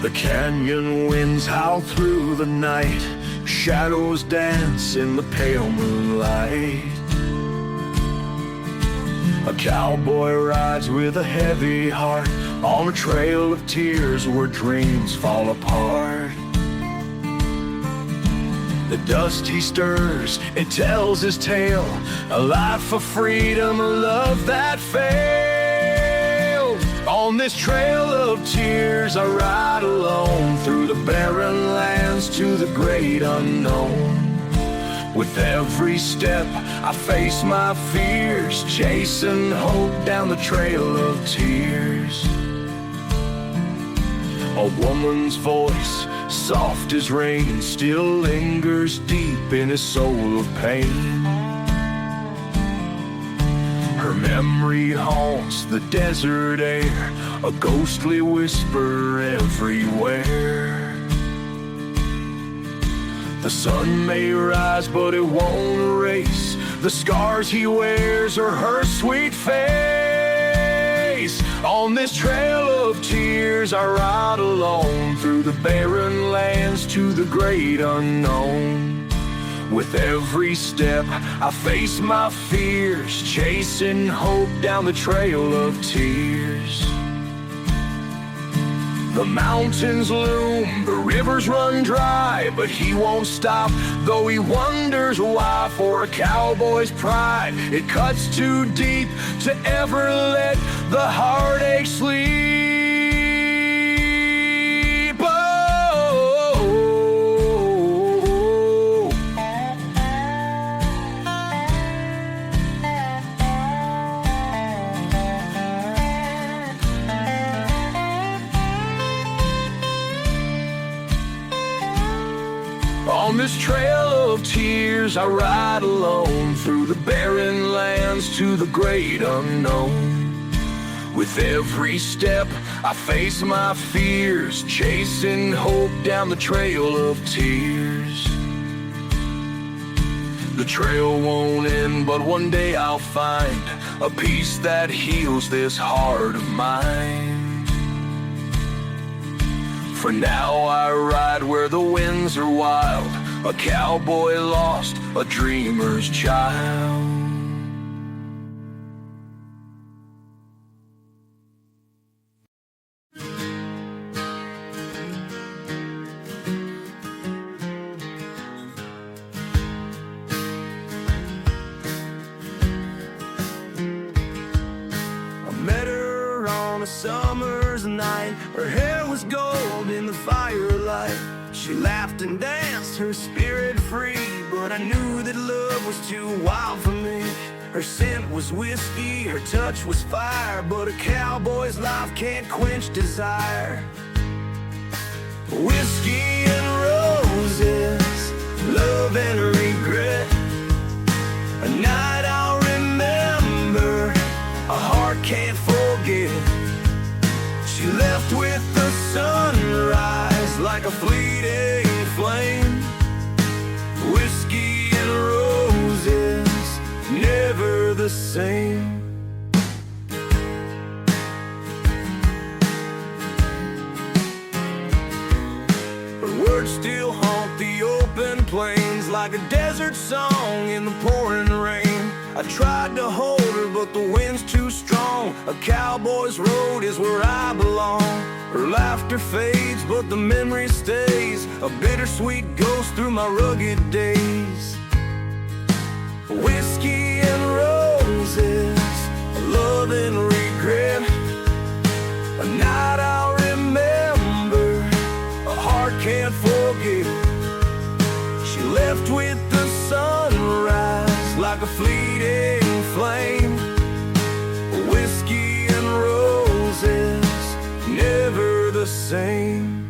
The canyon winds howl through the night, shadows dance in the pale moonlight. A cowboy rides with a heavy heart on a trail of tears where dreams fall apart. The dust he stirs, it tells his tale, a life for freedom, a love that failed. On this trail of tears I ride alone, through the barren lands to the great unknown. With every step I face my fears, chasing hope down the trail of tears. A woman's voice, soft as rain, still lingers deep in his soul of pain. Her memory haunts the desert air, a ghostly whisper everywhere. The sun may rise, but it won't erase the scars he wears or her sweet face. On this trail of tears I ride alone, through the barren lands to the great unknown. With every step I face my fears, chasing hope down the trail of tears. The mountains loom, the rivers run dry, but he won't stop, though he wonders why. For a cowboy's pride, it cuts too deep to ever let the heartache sleep. On this trail of tears I ride alone, through the barren lands to the great unknown. With every step I face my fears, chasing hope down the trail of tears. The trail won't end, but one day I'll find a peace that heals this heart of mine. For now I ride where the winds are wild, a cowboy lost, a dreamer's child. I met her on a summer's night, her hair was gold in the firelight. She laughed and danced, her spirit free, but I knew that love was too wild for me. Her scent was whiskey, her touch was fire, but a cowboy's life can't quench desire. Whiskey and roses, love and regret, a night I'll remember, a heart can't forget. She left with the sunrise like a fleeting flame. Whiskey and roses, never the same. Her words still haunt the open plains like a desert song in the pouring rain. I tried to hold her, but the wind's too strong. A cowboy's road is where I belong. Her laughter fades, but the memory stays, a bittersweet ghost through my rugged days. Whiskey and roses, love and regret, a night I'll remember, a heart can't forget. She left with the sunrise like a fleeting flame. Whiskey and roses, never the same.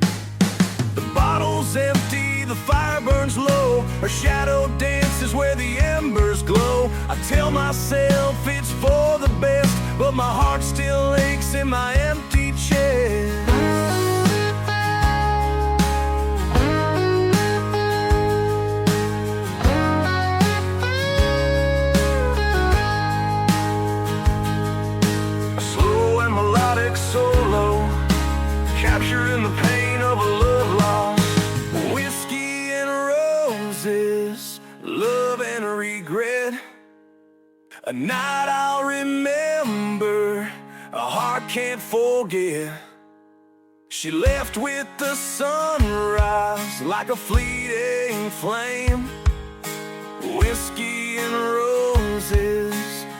The bottle's empty, the fire burns low, her shadow dances where the embers glow. I tell myself it's for the best, but my heart still aches in my empty chest. Solo, capturing the pain of A night I'll remember, a heart can't forget. She left with the sunrise like a fleeting flame. Whiskey and roses,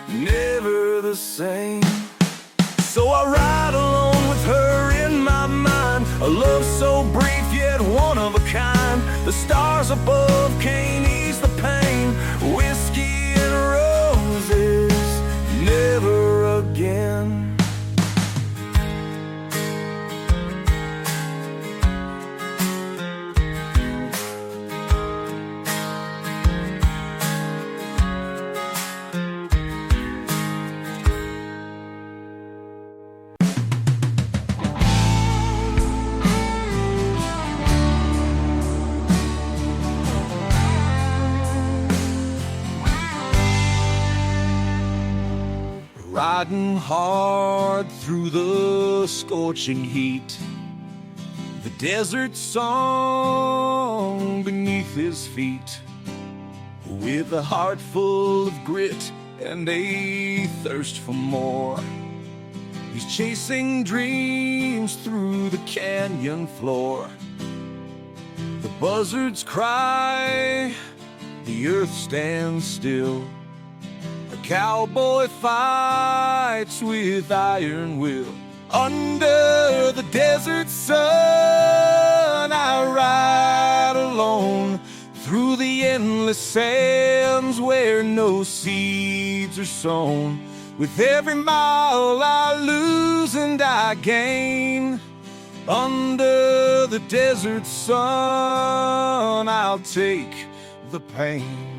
never the same. So I ride alone with her in my mind, a love so brief yet one of a kind. The stars above can't ease the pain. Whiskey and roses, never again. Riding hard through the scorching heat, the desert song beneath his feet. With a heart full of grit and a thirst for more, he's chasing dreams through the canyon floor. The buzzards cry, the earth stands still. A cowboy fights with iron will. Under the desert sun, I ride alone through the endless sands where no seeds are sown. With every mile I lose and I gain. Under the desert sun, I'll take the pain.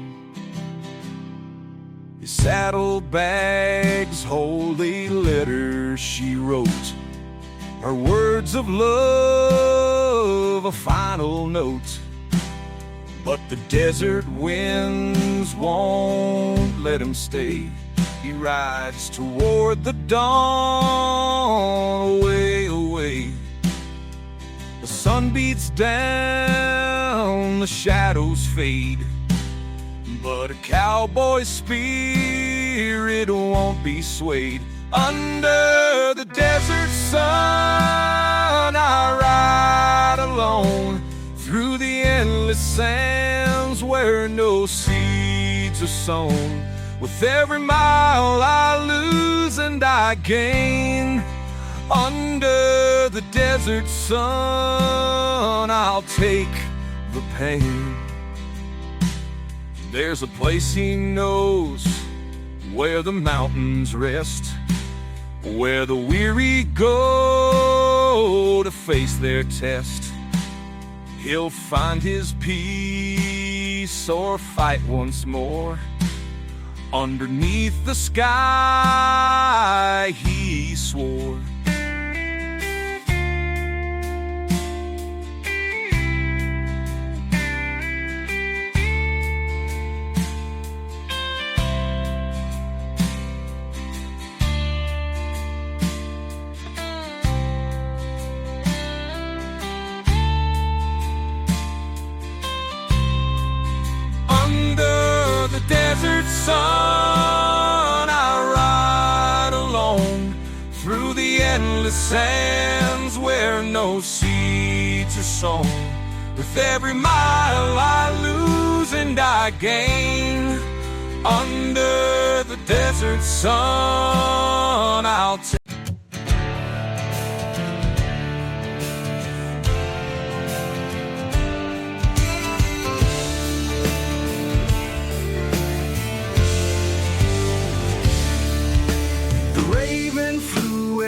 His saddlebags hold a letter she wrote, her words of love, a final note. But the desert winds won't let him stay. He rides toward the dawn, away, away. The sun beats down, the shadows fade, but a cowboy's spirit won't be swayed. Under the desert sun, I ride alone through the endless sands where no seeds are sown. With every mile I lose and I gain. Under the desert sun, I'll take the pain. There's a place he knows where the mountains rest, where the weary go to face their test. He'll find his peace or fight once more. Underneath the sky, he swore. Under the desert sun, I ride alone through the endless sands where no seeds are sown. With every mile I lose and I gain. Under the desert sun, I'll take.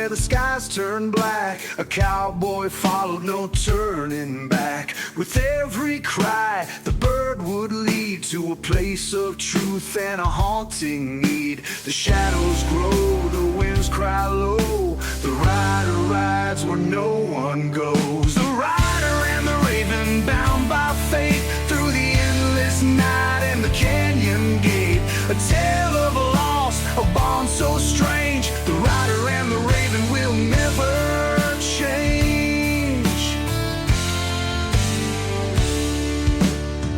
The skies turned black, a cowboy followed, no turning back. With every cry, the bird would lead to a place of truth and a haunting need. The shadows grow, the winds cry low, the rider rides where no one goes. The rider and the raven, bound by fate, through the endless night and the canyon gate. A tale of a loss, a bond so strange. The rider and the raven will never change.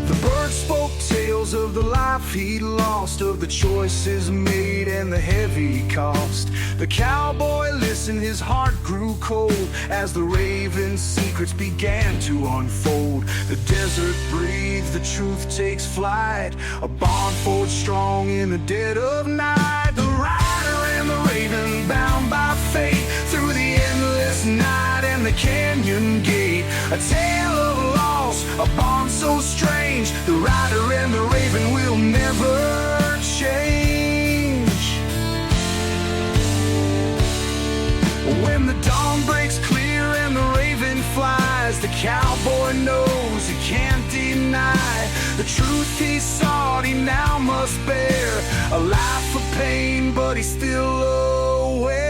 The bird spoke tales of the life life he'd lost, of the choices made and the heavy cost. The cowboy listened, his heart grew cold as the raven's secrets began to unfold. The desert breathes, the truth takes flight, a bond forged strong in the dead of night. The rider and the raven, bound by fate, through the endless night and the canyon gate. A tale of loss, a bond so strange, the rider and the raven will never change. When the dawn breaks clear and the raven flies, the cowboy knows he can't deny the truth he sought, he now must bear a life of pain, but he's still aware.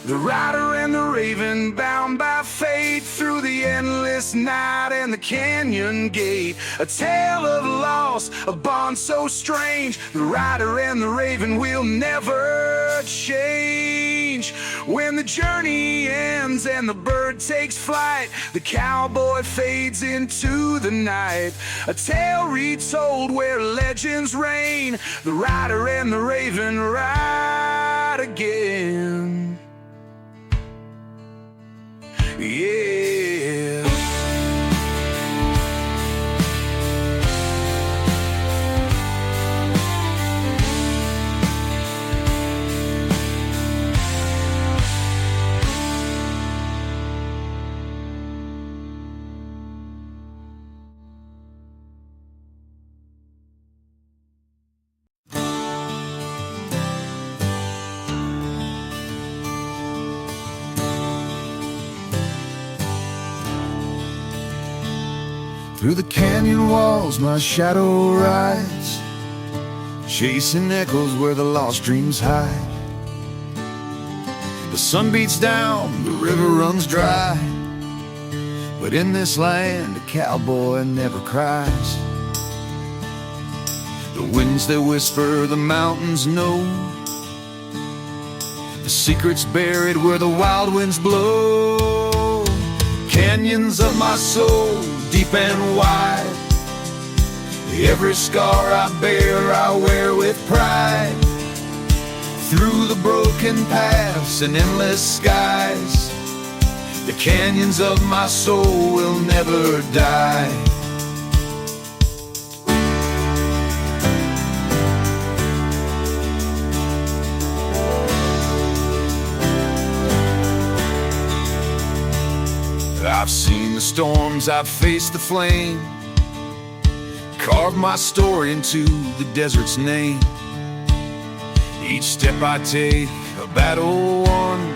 The rider and the raven, bound by fate, through the endless night and the canyon gate. A tale of loss, a bond so strange, the rider and the raven will never change. When the journey ends and the bird takes flight, the cowboy fades into the night. A tale retold where legends reign, the rider and the raven ride again. Yeah. Through the canyon walls my shadow rides, chasing echoes where the lost dreams hide. The sun beats down, the river runs dry, but in this land a cowboy never cries. The winds that whisper, the mountains know, the secret's buried where the wild winds blow. Canyons of my soul, deep and wide, every scar I bear I wear with pride. Through the broken paths and endless skies, the canyons of my soul will never die. I've seen the storms, I've faced the flame, carved my story into the desert's name. Each step I take, a battle won,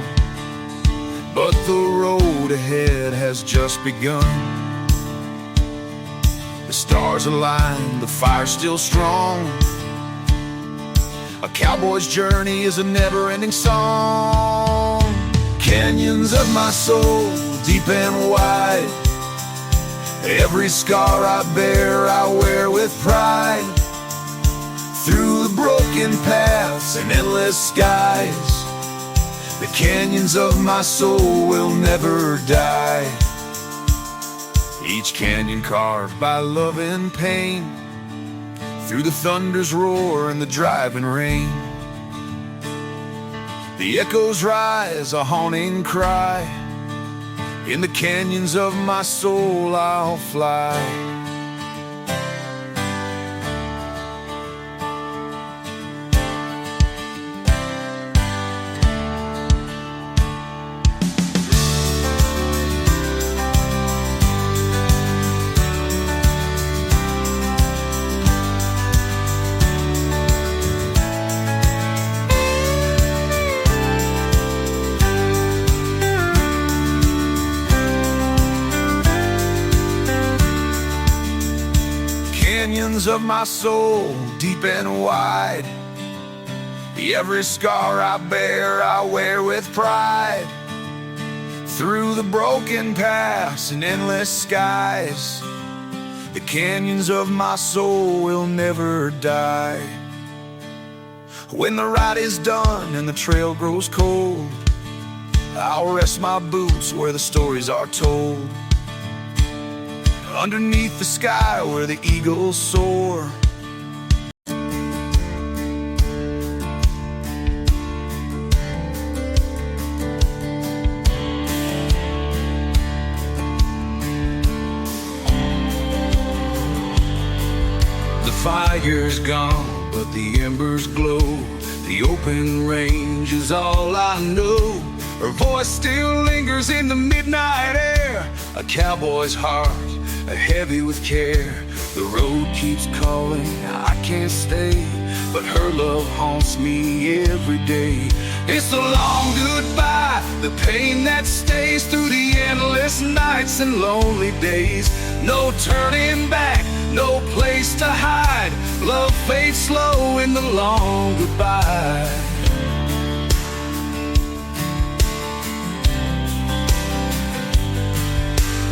but the road ahead has just begun. The stars align, the fire's still strong. A cowboy's journey is a never-ending song. Canyons of my soul, deep and wide, every scar I bear I wear with pride. Through the broken paths and endless skies, the canyons of my soul will never die. Each canyon carved by love and pain, through the thunder's roar and the driving rain. The echoes rise, a haunting cry, in the canyons of my soul I'll fly. Canyons of my soul, deep and wide, Every scar I bear, I wear with pride. Through the broken paths and endless skies, the canyons of my soul will never die. When the ride is done and the trail grows cold, I'll rest my boots where the stories are told. Underneath the sky where the eagles soar. The fire's gone, but the embers glow. The open range is all I know. Her voice still lingers in the midnight air. A cowboy's heart, heavy with care. The road keeps calling, I can't stay, but her love haunts me every day. It's the long goodbye, the pain that stays through the endless nights and lonely days. No turning back, no place to hide. Love fades slow in the long goodbye.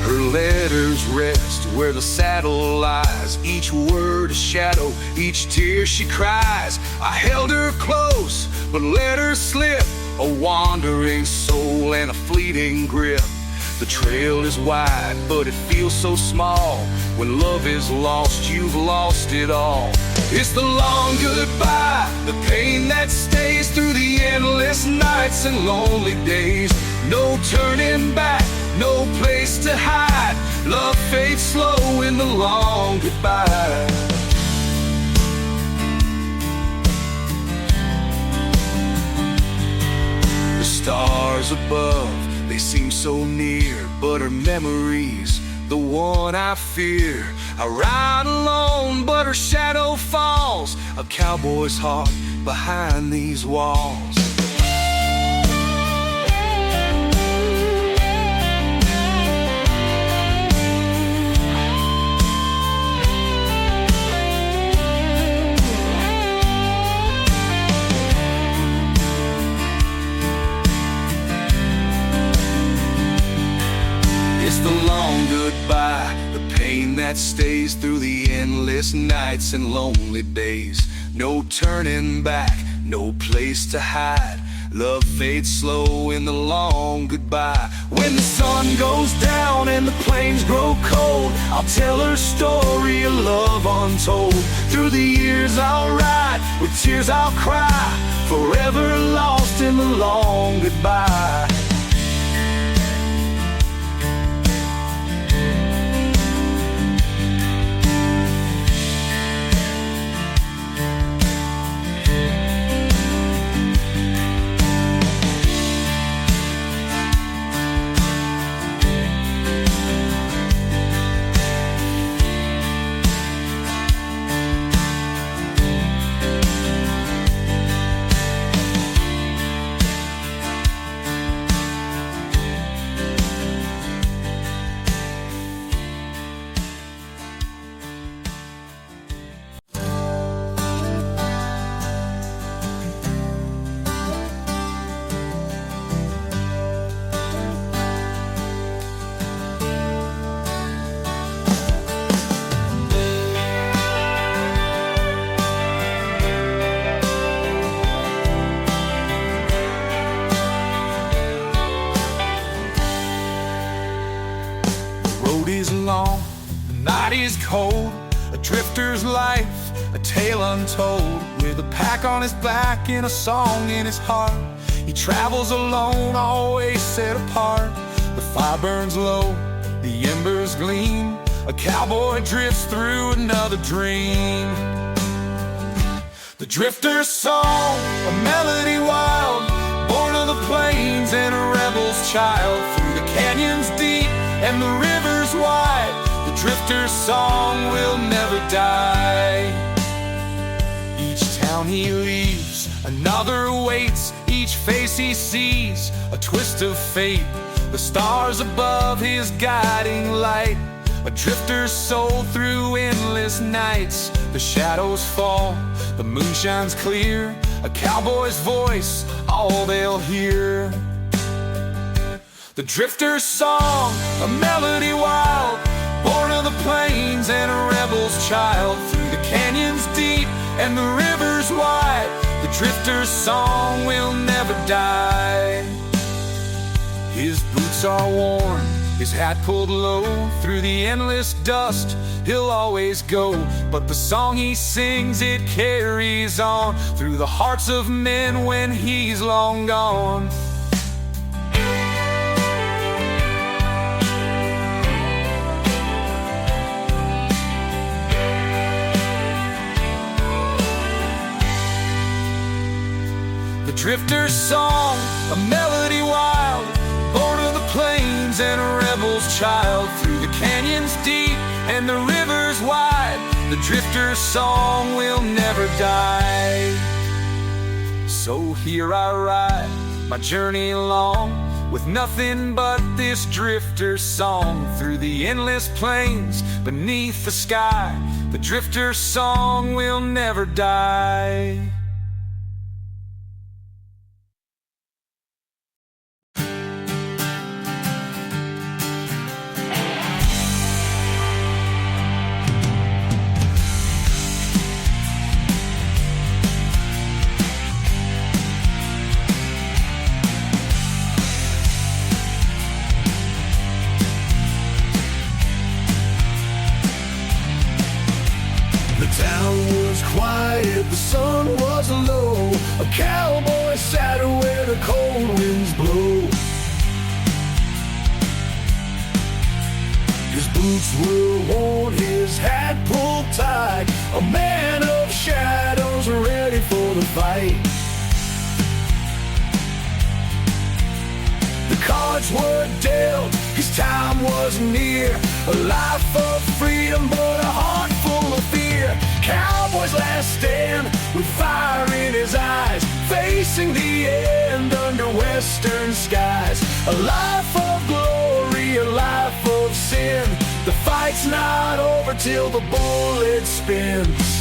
Her letters rest where the saddle lies. Each word a shadow, each tear she cries. I held her close, but let her slip. A wandering soul and a fleeting grip. The trail is wide, but it feels so small. When love is lost, you've lost it all. It's the long goodbye, the pain that stays through the endless nights and lonely days. No turning back, no place to hide. Love fades slow in the long goodbye. The stars above, they seem so near, but her memory's the one I fear. I ride alone, but her shadow falls. A cowboy's heart behind these walls. It's the long goodbye, the pain that stays through the endless nights and lonely days. No turning back, no place to hide. Love fades slow in the long goodbye. When the sun goes down and the plains grow cold, I'll tell her story of love untold. Through the years I'll ride, with tears I'll cry, forever lost in the long goodbye. Long, the night is cold, a drifter's life, a tale untold. With a pack on his back and a song in his heart, he travels alone, always set apart. The fire burns low, the embers gleam. A cowboy drifts through another dream. The drifter's song, a melody wild, born of the plains and a rebel's child. Through the canyons deep and the rivers wide, the drifter's song will never die. Each town he leaves, another waits. Each face he sees, a twist of fate. The stars above his guiding light. A drifter's soul through endless nights. The shadows fall, the moon shines clear. A cowboy's voice, all they'll hear. The drifter's song, a melody wild, born of the plains and a rebel's child. Through the canyons deep and the rivers wide, the drifter's song will never die. His boots are worn, his hat pulled low. Through the endless dust he'll always go. But the song he sings, it carries on through the hearts of men when he's long gone. The drifter's song, a melody wild, born of the plains and a rebel's child. Through the canyons deep and the rivers wide, the drifter's song will never die. So here I ride, my journey long, with nothing but this drifter's song. Through the endless plains, beneath the sky, the drifter's song will never die. The town was quiet, the sun was low. A cowboy sat where the cold winds blow. His boots were worn, his hat pulled tight. A man of shadows ready for the fight. The cards were dealt, his time was near. A life of freedom but a heart full of fear. Cowboy's last stand with fire in his eyes, facing the end under western skies. A life of glory, a life of sin. The fight's not over till the bullet spins.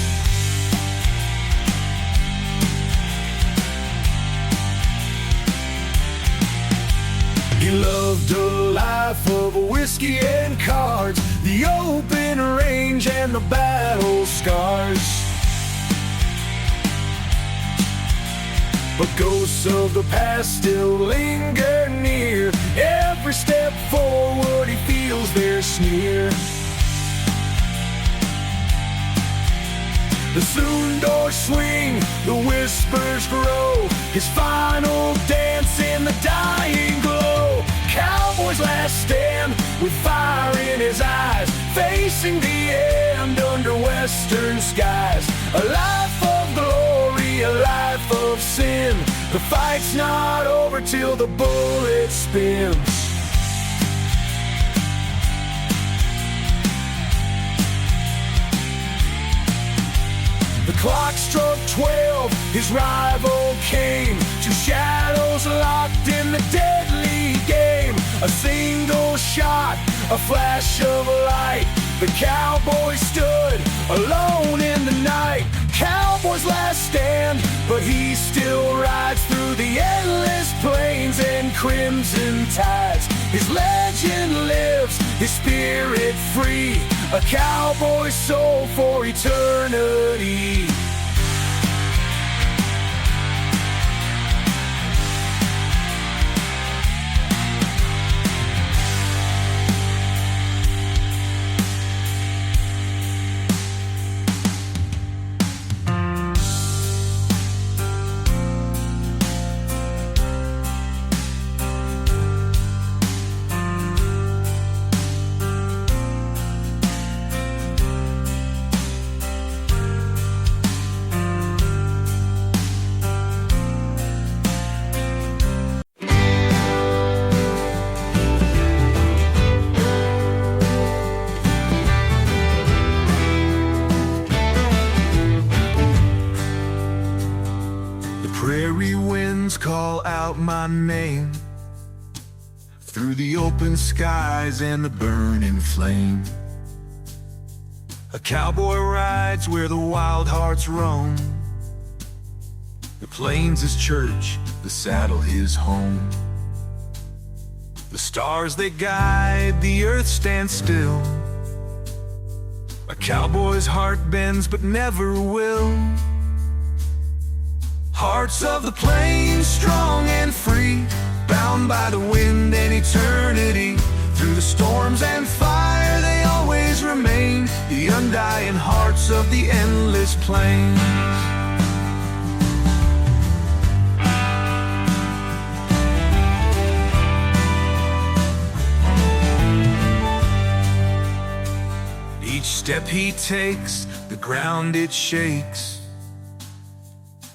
He loved a life of whiskey and cards, the open range and the battle scars. But ghosts of the past still linger near. Every step forward he feels their sneer. The saloon doors swing, the whispers grow. His final dance in the dying glow. Cowboy's last stand with fire in his eyes, facing the end under western skies. A life of glory, a life of sin. The fight's not over till the bullet spins. The clock struck 12, his rival came. Two shadows locked in the deadly game. A single shot, a flash of light. The cowboy stood alone in the night. Cowboy's last stand, but he still rides through the endless plains and crimson tides. His legend lives, his spirit free. A cowboy's soul for eternity. Prairie winds call out my name through the open skies and the burning flame. A cowboy rides where the wild hearts roam. The plains his church, the saddle his home. The stars they guide, the earth stands still. A cowboy's heart bends but never will. Hearts of the plains, strong and free, bound by the wind and eternity. Through the storms and fire they always remain, the undying hearts of the endless plains. Each step he takes, the ground it shakes.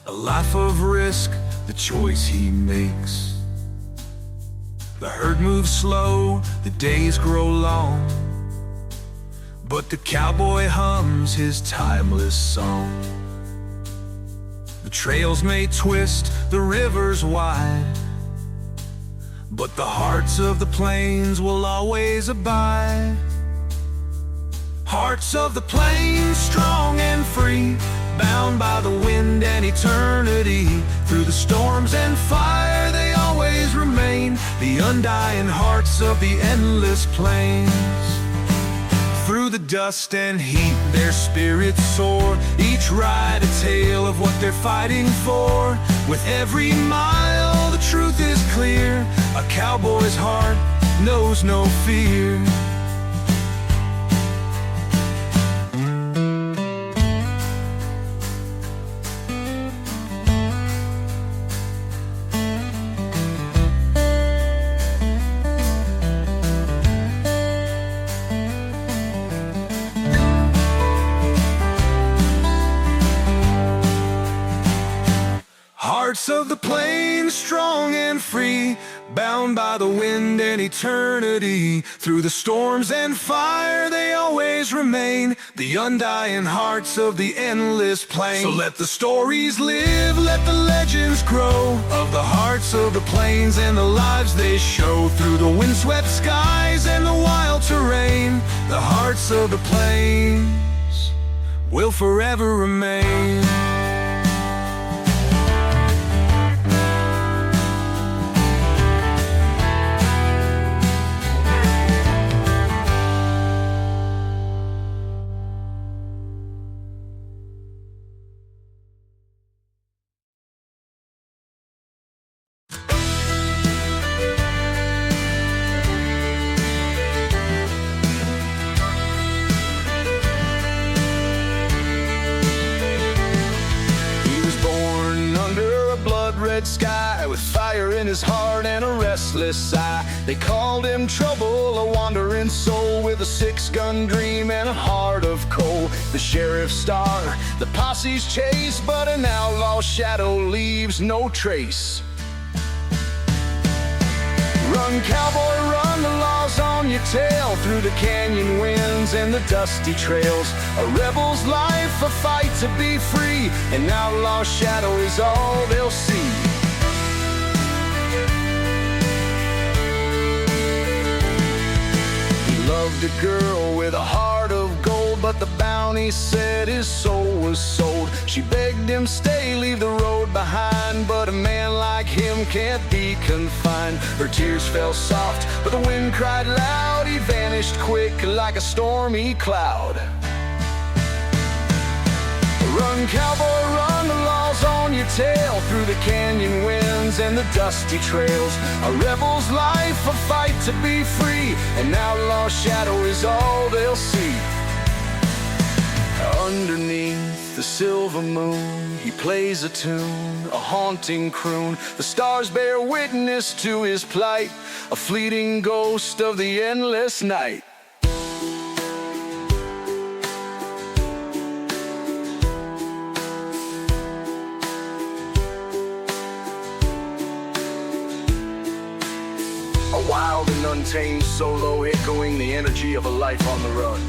A life of risk, the choice he makes. The herd moves slow, the days grow long, but the cowboy hums his timeless song. The trails may twist, the rivers wide, but the hearts of the plains will always abide. Hearts of the plains, strong and free, bound by the wind and eternity. Through the storms and fire they always remain, the undying hearts of the endless plains. Through the dust and heat their spirits soar, each ride a tale of what they're fighting for. With every mile the truth is clear, a cowboy's heart knows no fear. Hearts of the plains, strong and free, bound by the wind and eternity. Through the storms and fire they always remain, the undying hearts of the endless plain. So let the stories live, let the legends grow, of the hearts of the plains and the lives they show. Through the windswept skies and the wild terrain, the hearts of the plains will forever remain. Sky with fire in his heart and a restless sigh. They called him trouble, a wandering soul with a six-gun dream and a heart of coal. The sheriff's star, the posse's chase, but an outlaw shadow leaves no trace. Run, cowboy, run, the law's on your tail. Through the canyon winds and the dusty trails, a rebel's life, a fight to be free. An outlaw shadow is all they'll see. He loved a girl with a heart of gold, but the bounty said his soul was sold. She begged him stay, leave the road behind, but a man like him can't be confined. Her tears fell soft, but the wind cried loud. He vanished quick like a stormy cloud. Run, cowboy, run, the law's on your tail. Through the canyon winds and the dusty trails, a rebel's life, a fight to be free. An outlaw shadow is all they'll see. Underneath the silver moon, he plays a tune, a haunting croon. The stars bear witness to his plight, a fleeting ghost of the endless night. A wild and untamed solo, echoing the energy of a life on the run.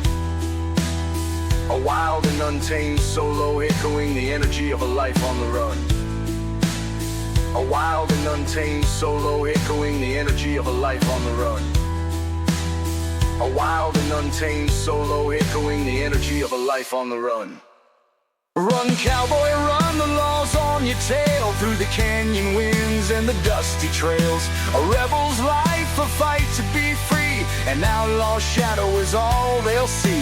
A wild and untamed solo, echoing the energy of a life on the run. A wild and untamed solo, echoing the energy of a life on the run. A A wild and untamed solo, echoing the energy of a life on the run. Run, cowboy, run, the law's on your tail, through the canyon winds and the dusty trails. A rebel's life, a fight to be free, an outlaw's shadow is all they'll see.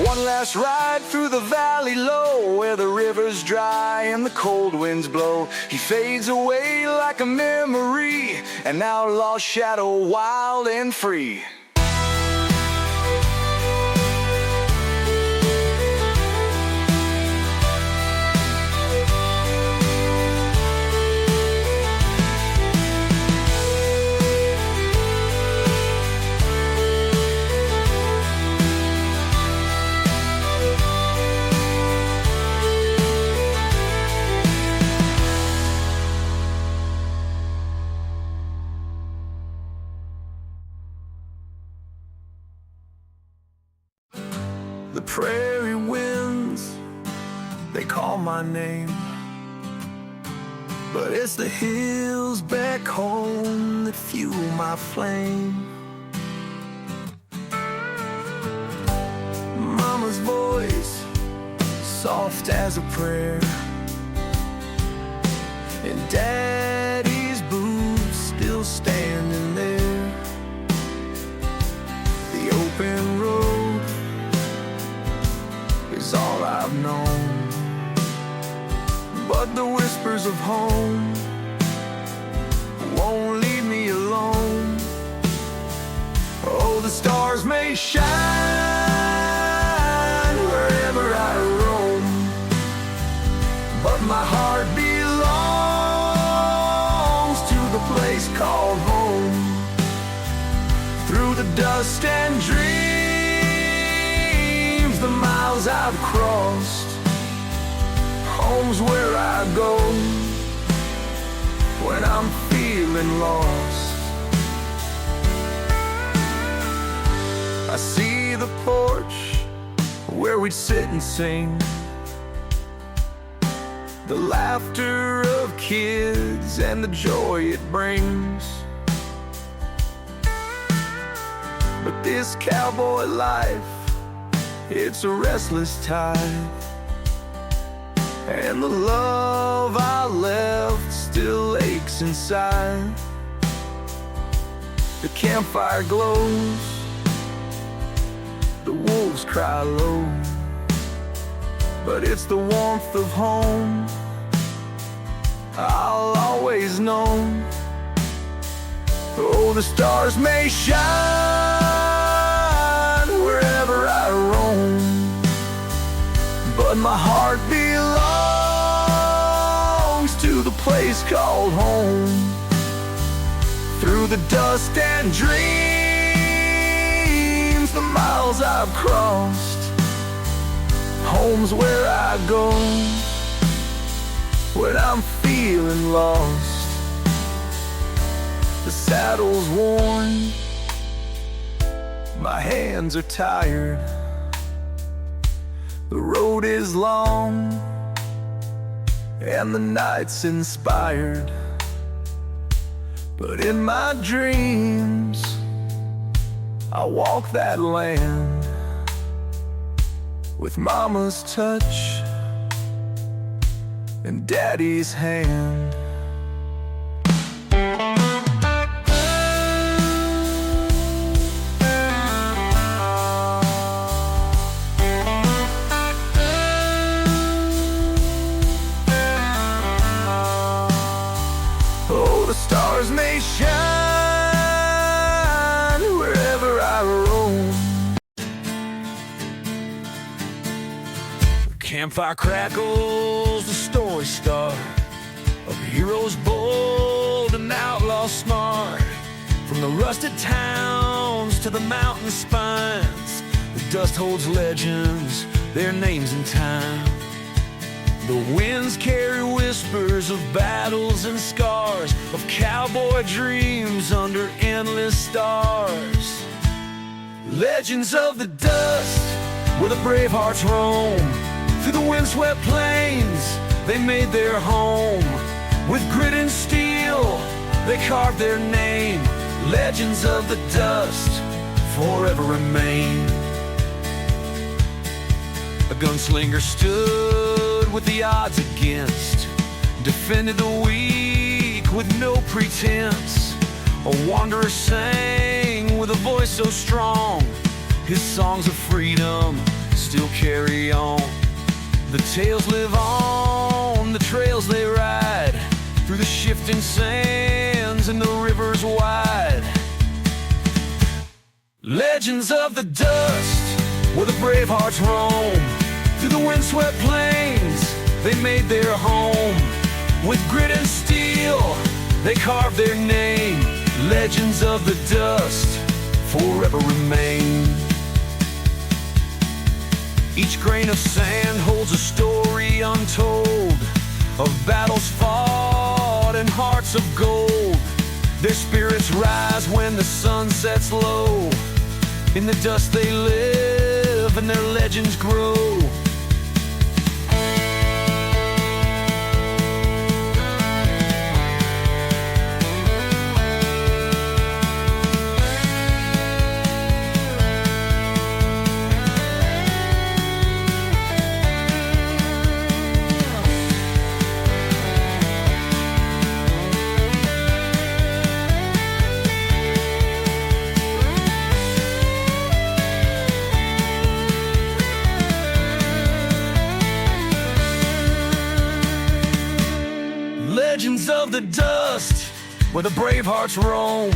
One last ride through the valley low, where the river's dry and the cold winds blow. He fades away like a memory, an outlaw's shadow, wild and free. The prairie winds, they call my name, but it's the hills back home that fuel my flame. Mama's voice, soft as a prayer, and Daddy's boots still standing there. The open road is all I've known, but the whispers of home won't leave me alone. Oh, the stars may shine wherever I roam, but my heart belongs to the place called home. Through the dust and dreams, the miles I've crossed, home's where I go when I'm feeling lost. I see the porch where we'd sit and sing, the laughter of kids and the joy it brings. But this cowboy life, it's a restless tide, and the love I left still aches inside. The campfire glows, the wolves cry low, but it's the warmth of home I'll always know. Oh, the stars may shine wherever I roam, but my heart belongs to the place called home. Through the dust and dreams, the miles I've crossed, home's where I go when I'm feeling lost. The saddle's worn, my hands are tired, the road is long, and the night's inspired. But in my dreams, I walk that land with Mama's touch and Daddy's hand. Oh, the stars may shine wherever I roam. The campfire crackles, the story start of heroes bold and outlaws smart. From the rusted towns to the mountain spines, the dust holds legends, their names in time. The winds carry whispers of battles and scars, of cowboy dreams under endless stars. Legends of the dust, where the brave hearts roam. Through the windswept plains, they made their home. With grit and steel, they carved their name. Legends of the dust, forever remain. A gunslinger stood with the odds against, defended the weak with no pretense. A wanderer sang with a voice so strong, his songs of freedom still carry on. The tales live on, the trails they ride, through the shifting sands and the rivers wide. Legends of the dust, where the brave hearts roam, through the windswept plains they made their home. With grit and steel they carved their name. Legends of the dust forever remain. Each grain of sand holds a story untold, of battles fought and hearts of gold. Their spirits rise when the sun sets low. In the dust they live and their legends grow. Legends of the dust, where the brave hearts roam,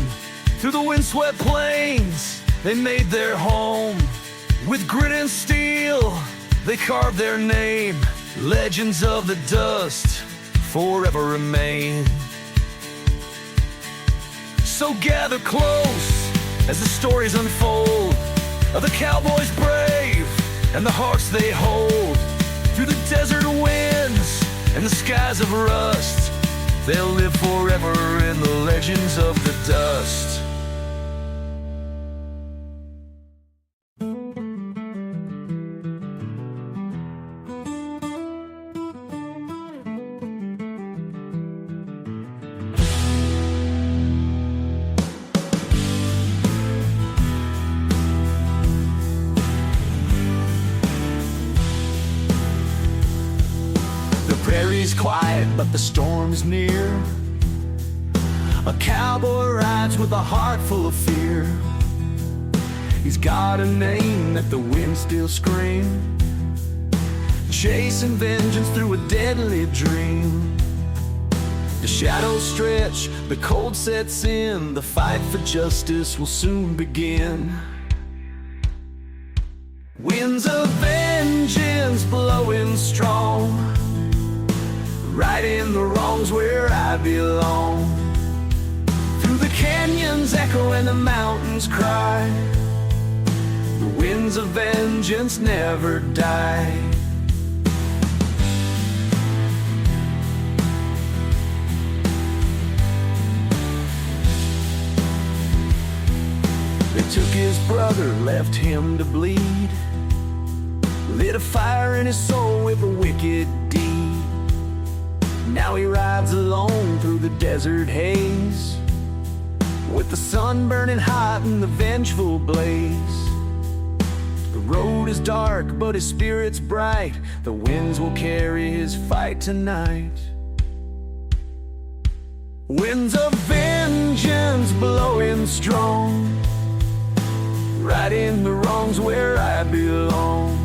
through the windswept plains they made their home. With grit and steel they carved their name. Legends of the dust forever remain. So gather close as the stories unfold, of the cowboys brave and the hearts they hold. Through the desert winds and the skies of rust, they'll live forever in the legends of the dust. Prairie's quiet, but the storm's near. A cowboy rides with a heart full of fear. He's got a name that the wind still scream, chasing vengeance through a deadly dream. The shadows stretch, the cold sets in, the fight for justice will soon begin. Winds of vengeance blowing strong, righting the wrongs where I belong. Through the canyons echo and the mountains cry, the winds of vengeance never die. They took his brother, left him to bleed, lit a fire in his soul with a wicked deed. Now he rides alone through the desert haze, with the sun burning hot in the vengeful blaze. The road is dark, but his spirit's bright. The winds will carry his fight tonight. Winds of vengeance blowing strong, righting the wrongs where I belong.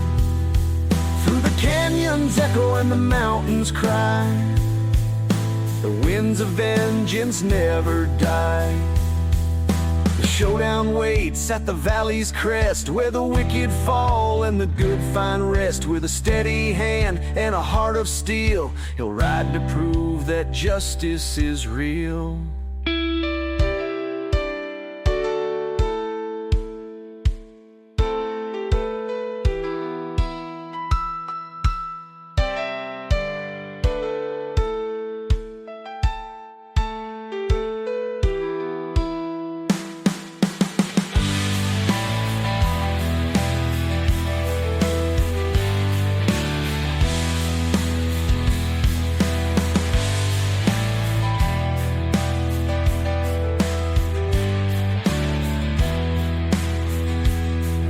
Through the canyons echo and the mountains cry, the winds of vengeance never die. The showdown waits at the valley's crest, where the wicked fall and the good find rest. With a steady hand and a heart of steel, he'll ride to prove that justice is real.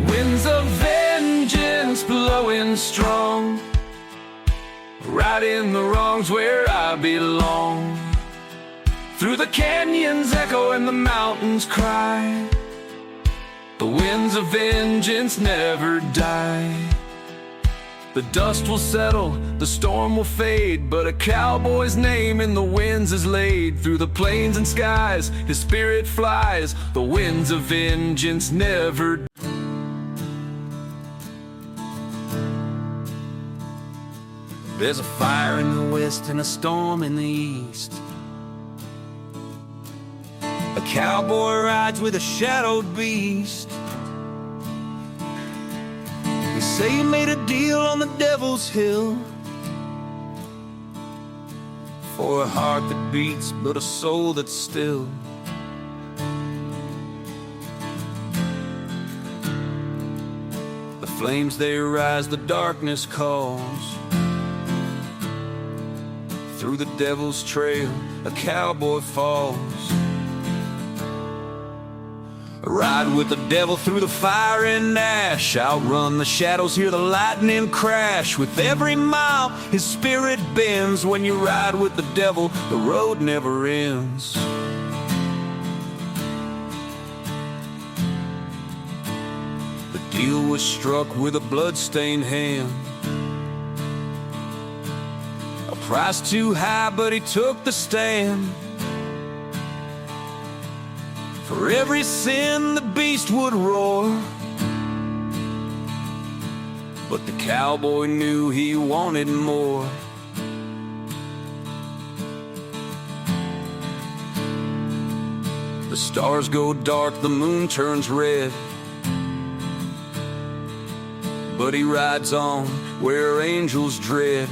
Winds of vengeance blowing strong, righting the wrongs where I belong. Through the canyons echo and the mountains cry, the winds of vengeance never die. The dust will settle, the storm will fade, but a cowboy's name in the winds is laid. Through the plains and skies, his spirit flies, the winds of vengeance never die. There's a fire in the west and a storm in the east. A cowboy rides with a shadowed beast. They say he made a deal on the devil's hill, for a heart that beats but a soul that's still. The flames they rise, the darkness calls. Through the devil's trail, a cowboy falls. Ride with the devil through the fire and ash, outrun the shadows, hear the lightning crash. With every mile, his spirit bends. When you ride with the devil, the road never ends. The deal was struck with a blood-stained hand. A price too high, but he took the stand. For every sin the beast would roar, but the cowboy knew he wanted more. The stars go dark, the moon turns red, but he rides on where angels dread.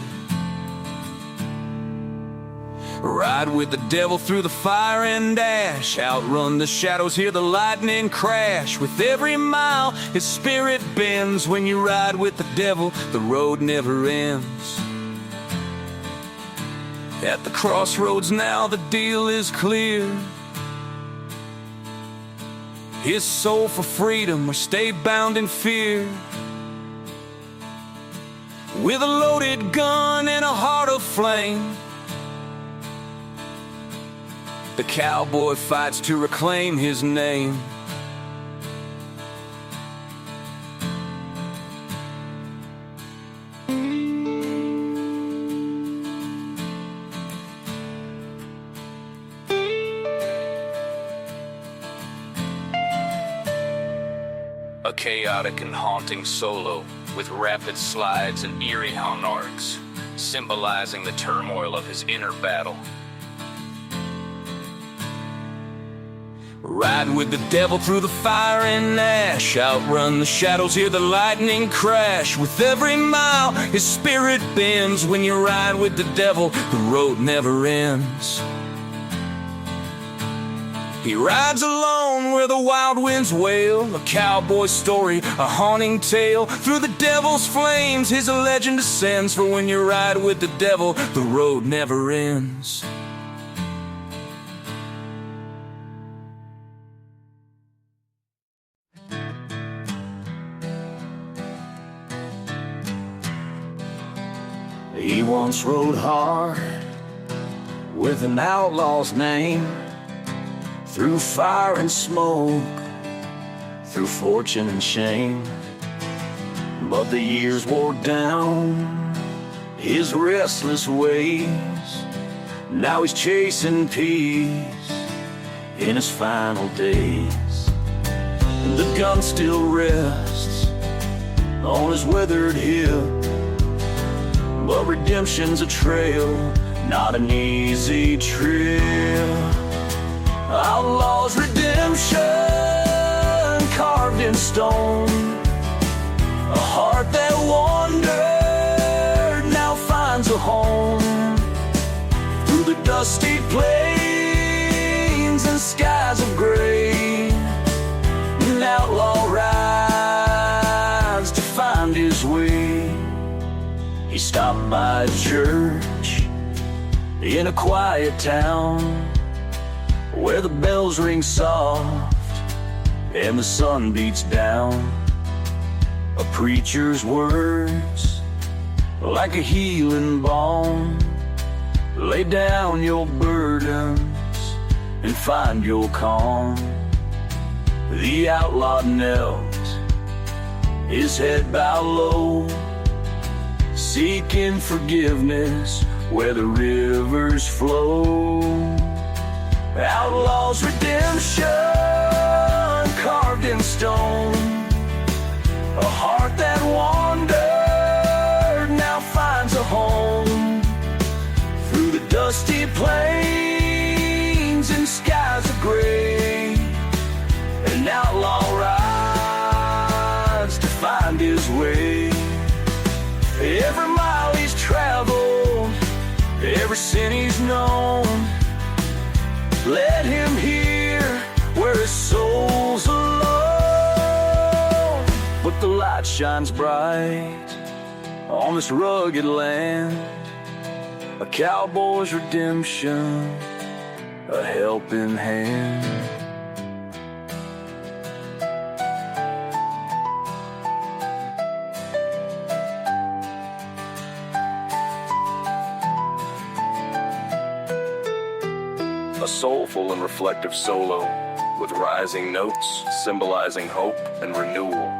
Ride with the devil through the fire and ash, outrun the shadows, hear the lightning crash. With every mile, his spirit bends. When you ride with the devil, the road never ends. At the crossroads now, the deal is clear. His soul for freedom or stay bound in fear. With a loaded gun and a heart of flame, the cowboy fights to reclaim his name. A chaotic and haunting solo with rapid slides and eerie hung arcs, symbolizing the turmoil of his inner battle. Ride with the devil through the fire and ash, outrun the shadows, hear the lightning crash. With every mile, his spirit bends. When you ride with the devil, the road never ends. He rides alone where the wild winds wail, a cowboy story, a haunting tale. Through the devil's flames, his legend ascends. For when you ride with the devil, the road never ends. He once rode hard with an outlaw's name, through fire and smoke, through fortune and shame. But the years wore down his restless ways. Now he's chasing peace in his final days. And the gun still rests on his withered hip, but redemption's a trail, not an easy trip. Outlaw's redemption carved in stone, a heart that wandered now finds a home. Through the dusty plains and skies of gray, an outlaw rides to find his way. He stopped by a church in a quiet town, where the bells ring soft and the sun beats down. preacher's words like a healing balm. Lay down your burdens and find your calm. The outlaw knelt, his head bowed low, seeking forgiveness where the rivers flow. Outlaw's redemption carved in stone, a heart that wandered now finds a home. Through the dusty plains and skies of gray, an outlaw rides to find his way. Every mile he's traveled, every sin he's known, let him hear where his soul's alone. But the light shines bright on this rugged land, a cowboy's redemption, a helping hand. A soulful and reflective solo with rising notes symbolizing hope and renewal.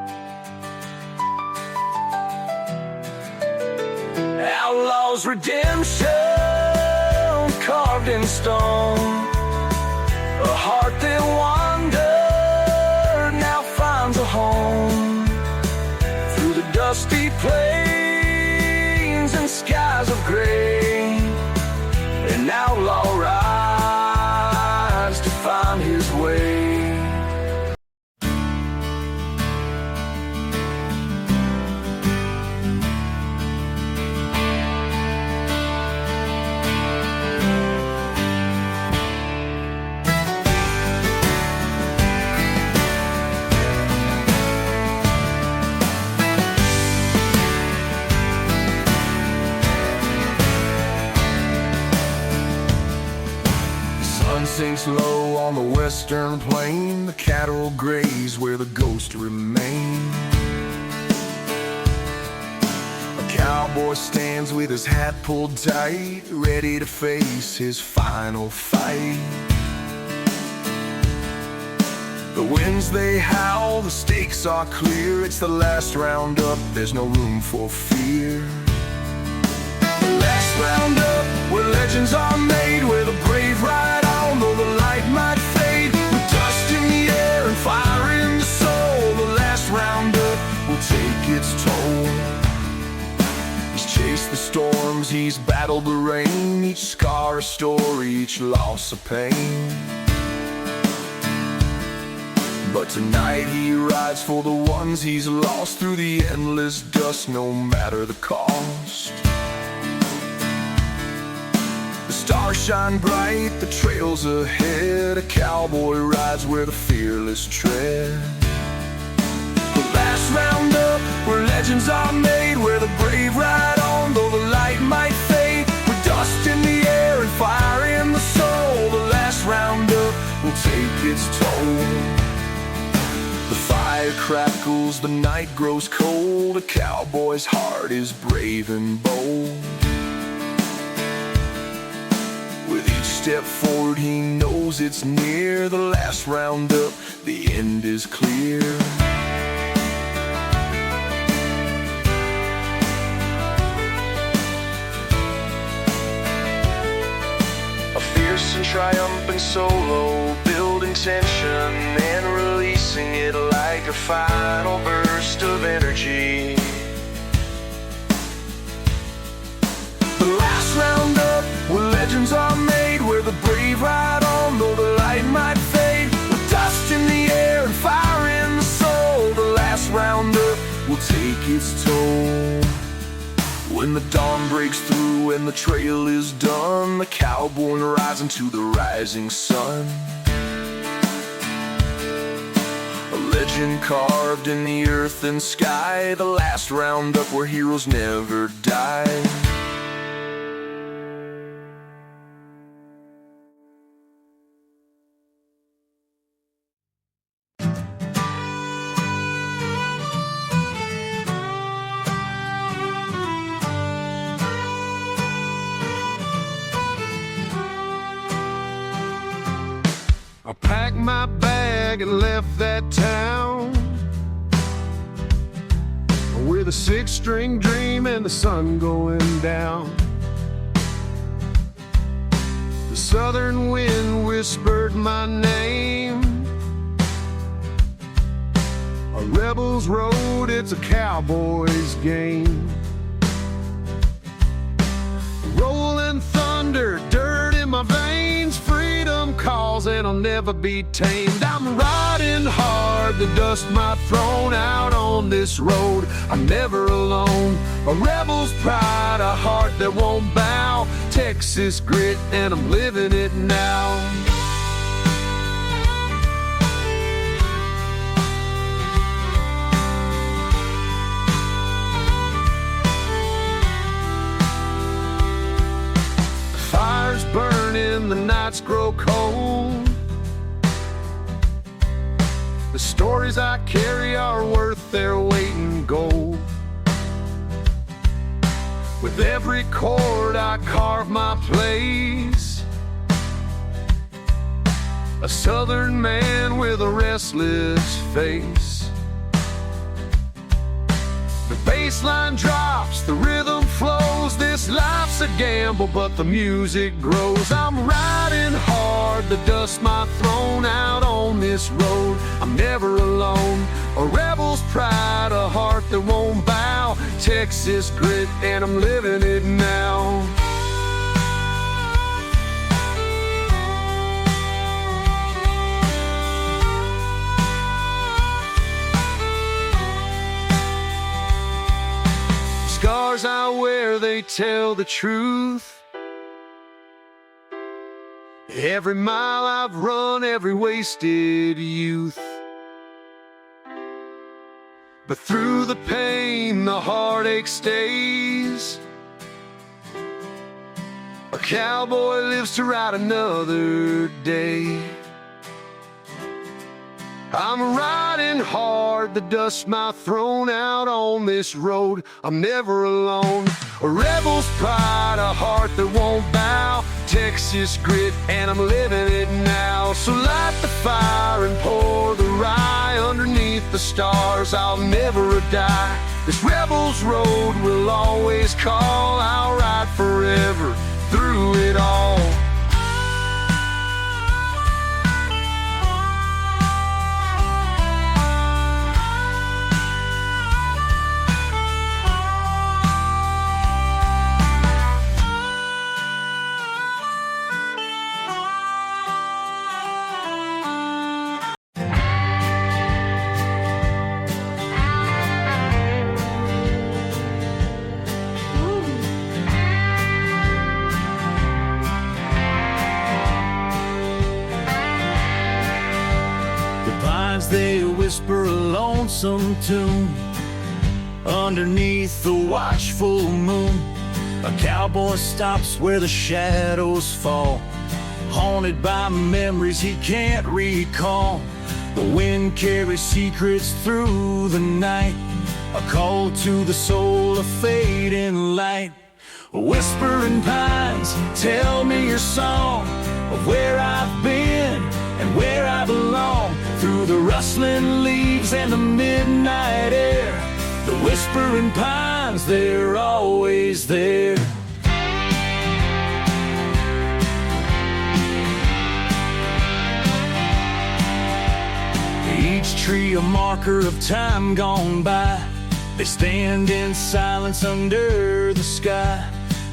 Outlaw's redemption carved in stone, a heart that wandered now finds a home. Through the dusty plains and skies of gray, an outlaw rides to find his way. Sinks low on the western plain, the cattle graze where the ghosts remain. A cowboy stands with his hat pulled tight, ready to face his final fight. The winds they howl, the stakes are clear, it's the last roundup, there's no room for fear. The last roundup, where legends are made, where the brave ride on, though the light might fade. With dust in the air and fire in the soul, the last roundup will take its toll. He's chased the storms, he's battled the rain, each scar a story, each loss a pain. But tonight he rides for the ones he's lost, through the endless dust, no matter the cost. Stars shine bright, the trail's ahead, a cowboy rides where the fearless tread. The last roundup, where legends are made, where the brave ride on, though the light might fade. With dust in the air and fire in the soul, the last roundup will take its toll. The fire crackles, the night grows cold, a cowboy's heart is brave and bold. Step forward, he knows it's near, the last roundup, the end is clear. A fierce and triumphant solo, building tension and releasing it like a final burst of energy. The last roundup, where legends are made, where the brave ride on, though the light might fade. With dust in the air and fire in the soul, the last roundup will take its toll. When the dawn breaks through and the trail is done, the cowboy rides into the rising sun. A legend carved in the earth and sky, the last roundup where heroes never die. wagon left that town with a six-string dream and the sun going down. The southern wind whispered my name. A rebel's road, it's a cowboy's game. Rolling thunder, dirt in my veins, freedom calls and I'll never be tamed. I'm riding hard, the dust might thrown out on this road. I'm never alone, a rebel's pride, a heart that won't bow. Texas grit and I'm living it now. Fires burning, the nights grow cold. The stories I carry are worth their weight in gold. With every chord I carve my place, a southern man with a restless face. The bass line drops, the rhythm flows. This life's a gamble, but the music grows. I'm riding hard, the dust might thrown out on this road. I'm never alone, a rebel's pride, a heart that won't bow. Texas grit, and I'm living it now. Scars I wear, they tell the truth. Every mile I've run, every wasted youth. But through the pain, the heartache stays. A cowboy lives to ride another day. I'm riding hard, the dust might thrown out on this road. I'm never alone, a rebel's pride, a heart that won't bow. Texas grit, and I'm living it now. So light the fire and pour the rye underneath the stars. I'll never die. This rebel's road will always call. I'll ride forever through it all. They whisper a lonesome tune underneath the watchful moon. A cowboy stops where the shadows fall, haunted by memories he can't recall. The wind carries secrets through the night, a call to the soul, a fading light. Whispering pines, tell me your song of where I've been and where I belong. Through the rustling leaves and the midnight air, the whispering pines, they're always there. Each tree a marker of time gone by. They stand in silence under the sky.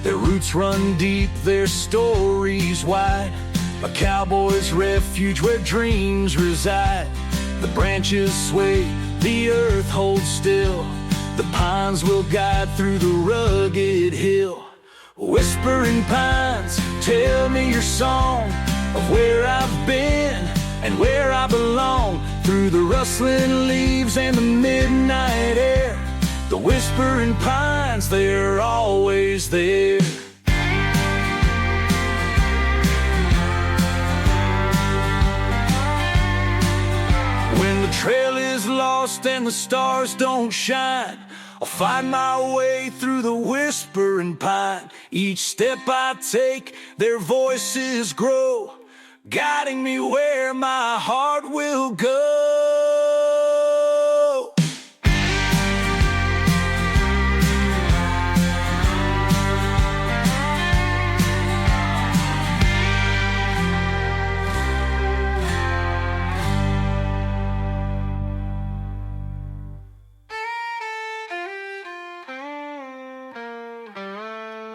Their roots run deep, their stories wide. A cowboy's refuge where dreams reside. The branches sway, the earth holds still. The pines will guide through the rugged hill. Whispering pines, tell me your song of where I've been and where I belong. Through the rustling leaves and the midnight air, the whispering pines, they're always there. When the trail is lost and the stars don't shine, I'll find my way through the whispering pine. Each step I take, their voices grow, guiding me where my heart will go.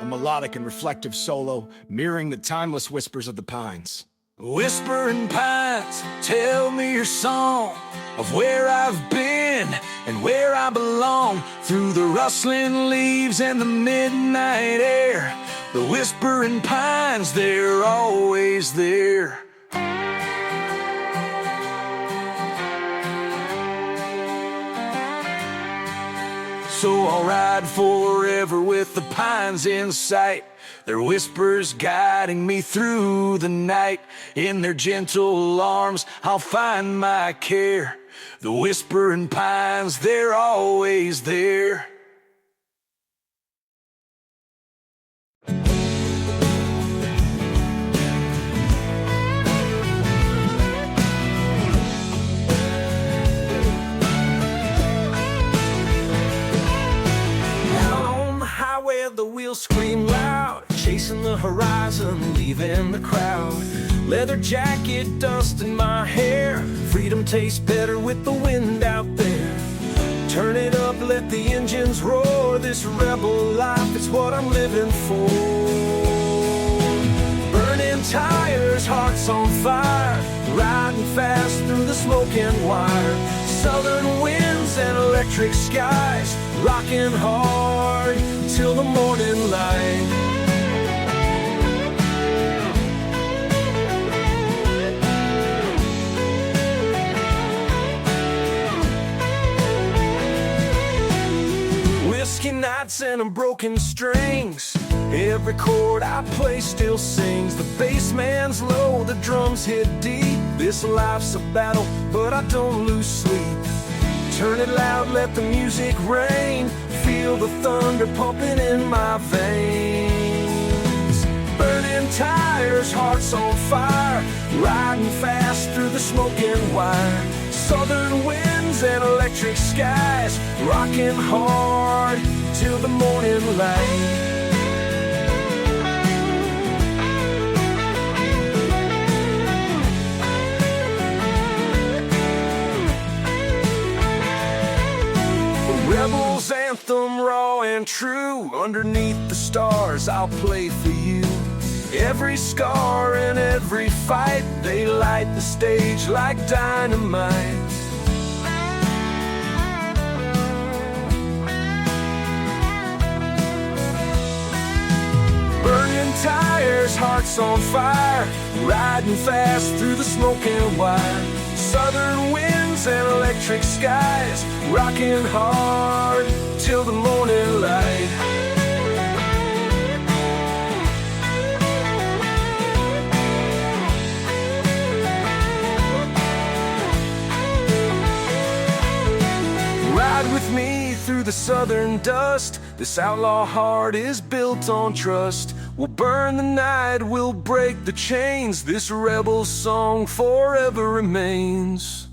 A melodic and reflective solo, mirroring the timeless whispers of the pines. Whispering pines, tell me your song of where I've been and where I belong. Through the rustling leaves and the midnight air, the whispering pines, they're always there. So I'll ride forever with the pines in sight, their whispers guiding me through the night. In their gentle arms I'll find my care. The whispering pines, they're always there. The wheels scream loud, chasing the horizon, leaving the crowd. Leather jacket, dust in my hair, freedom tastes better with the wind out there. Turn it up, let the engines roar. This rebel life is what I'm living for. Burning tires, hearts on fire, riding fast through the smoking wire. Southern winds and electric skies, rocking hard till the morning light. Whiskey nights and broken strings, every chord I play still sings. The bass man's low, the drums hit deep. This life's a battle, but I don't lose sleep. Turn it loud, let the music rain. Feel the thunder pumping in my veins. Burning tires, hearts on fire, riding fast through the smoking wire. Southern winds and electric skies, rocking hard till the morning light. Rebel's anthem, raw and true. Underneath the stars, I'll play for you. Every scar and every fight, they light the stage like dynamite. Burning tires, hearts on fire, riding fast through the smoking wire. Southern winds and electric skies, rocking hard till the morning light. Ride with me through the southern dust. This outlaw heart is built on trust. We'll burn the night, we'll break the chains. This rebel song forever remains.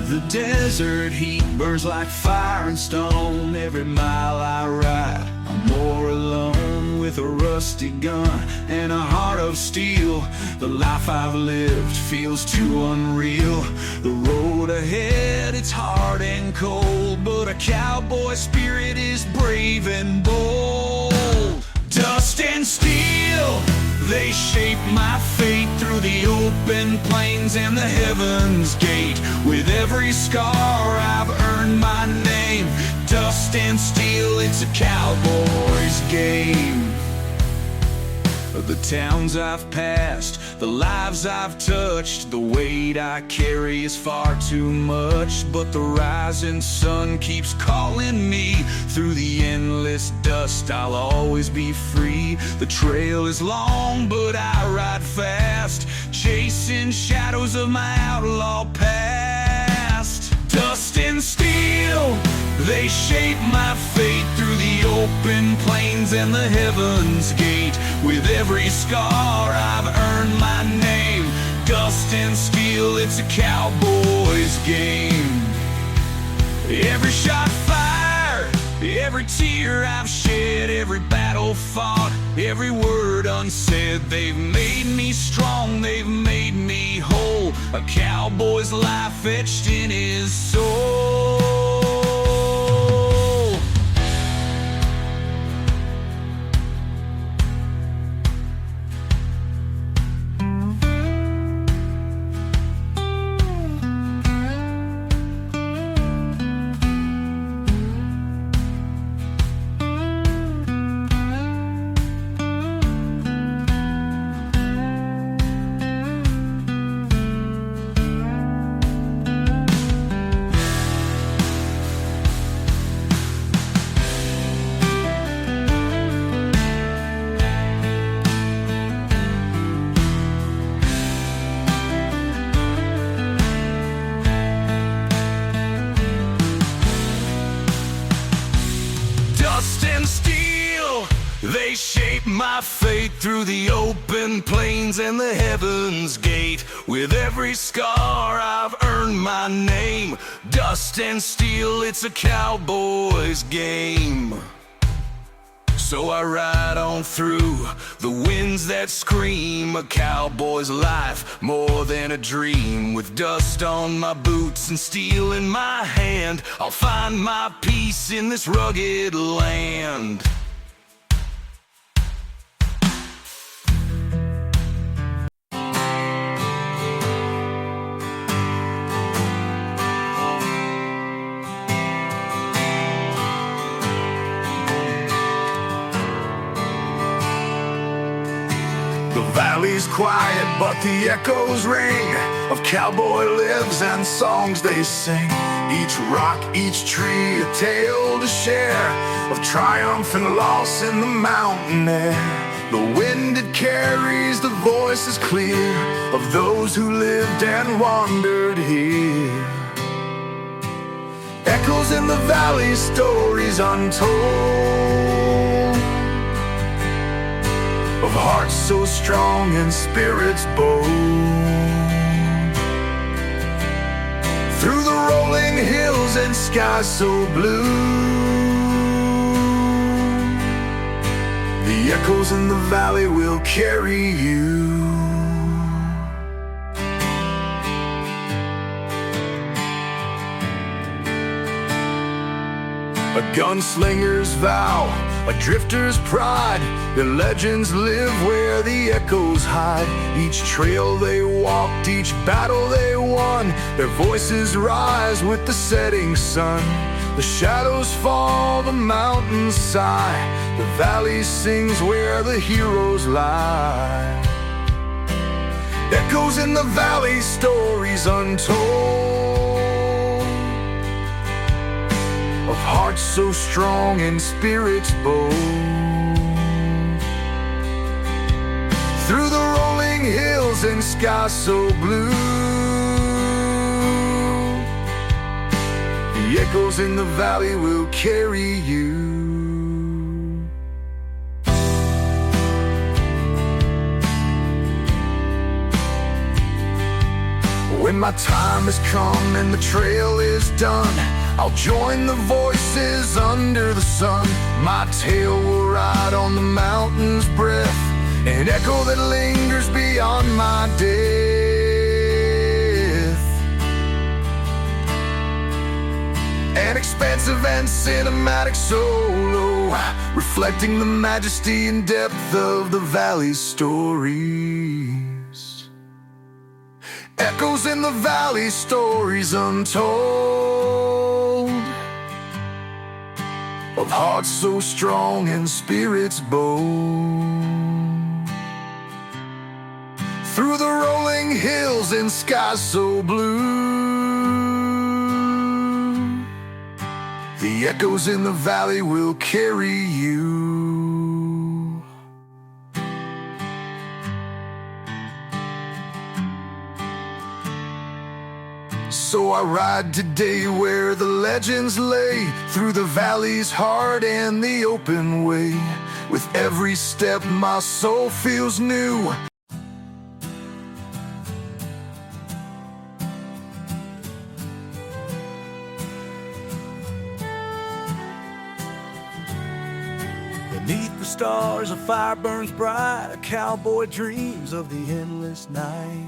The desert heat burns like fire and stone. Every mile I ride, I'm more alone with a rusty gun and a heart of steel. The life I've lived feels too unreal. The road ahead, it's hard and cold, but a cowboy spirit is brave and bold. Dust and steel, they shape my fate through the open plains and the heaven's gate. With every scar I've earned my name. Dust and steel, it's a cowboy's game. The towns I've passed, the lives I've touched, the weight I carry is far too much. But the rising sun keeps calling me. Through the endless dust I'll always be free. The trail is long but I ride fast, chasing shadows of my outlaw past. Dust and steel, they shape my fate through the open plains and the heaven's gate. With every scar I've earned my name. Dust and steel, it's a cowboy's game. Every shot fired, every tear I've shed, every battle fought, every word unsaid. They've made me strong, they've made me whole. A cowboy's life etched in his soul. They shape my fate through the open plains and the heaven's gate. With every scar I've earned my name. Dust and steel, it's a cowboy's game. So I ride on through the winds that scream. A cowboy's life, more than a dream. With dust on my boots and steel in my hand, I'll find my peace in this rugged land. The valley's quiet, but the echoes ring of cowboy lives and songs they sing. Each rock, each tree, a tale to share of triumph and loss in the mountain air. The wind it carries, the voice is clear of those who lived and wandered here. Echoes in the valley, stories untold, of hearts so strong and spirits bold. Through the rolling hills and skies so blue, the echoes in the valley will carry you. A gunslinger's vow, a drifter's pride. Their legends live where the echoes hide. Each trail they walked, each battle they won, their voices rise with the setting sun. The shadows fall, the mountains sigh, the valley sings where the heroes lie. Echoes in the valley, stories untold, of hearts so strong and spirits bold. Through the rolling hills and skies so blue, the echoes in the valley will carry you. When my time has come and the trail is done, I'll join the voices under the sun. My tale will ride on the mountain's breath, an echo that lingers beyond my death. An expansive and cinematic solo, reflecting the majesty and depth of the valley's stories. Echoes in the valley, stories untold, of hearts so strong and spirits bold. Through the rolling hills and skies so blue, the echoes in the valley will carry you. So I ride today where the legends lay, through the valley's heart and the open way. With every step my soul feels new. Beneath the stars, a fire burns bright. A cowboy dreams of the endless night.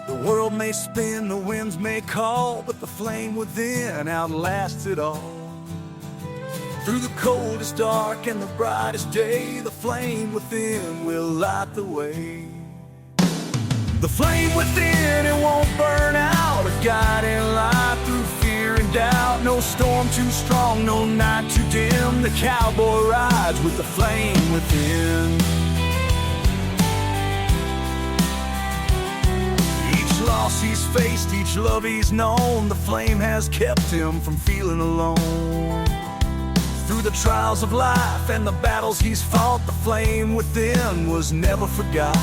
The world may spin, the winds may call, but the flame within outlasts it all. Through the coldest dark and the brightest day, the flame within will light the way. The flame within, it won't burn out, a guiding light through fear and doubt. No storm too strong, no night too dim. The cowboy rides with the flame within. Each loss he's faced, each love he's known, the flame has kept him from feeling alone. Through the trials of life and the battles he's fought, the flame within was never forgot.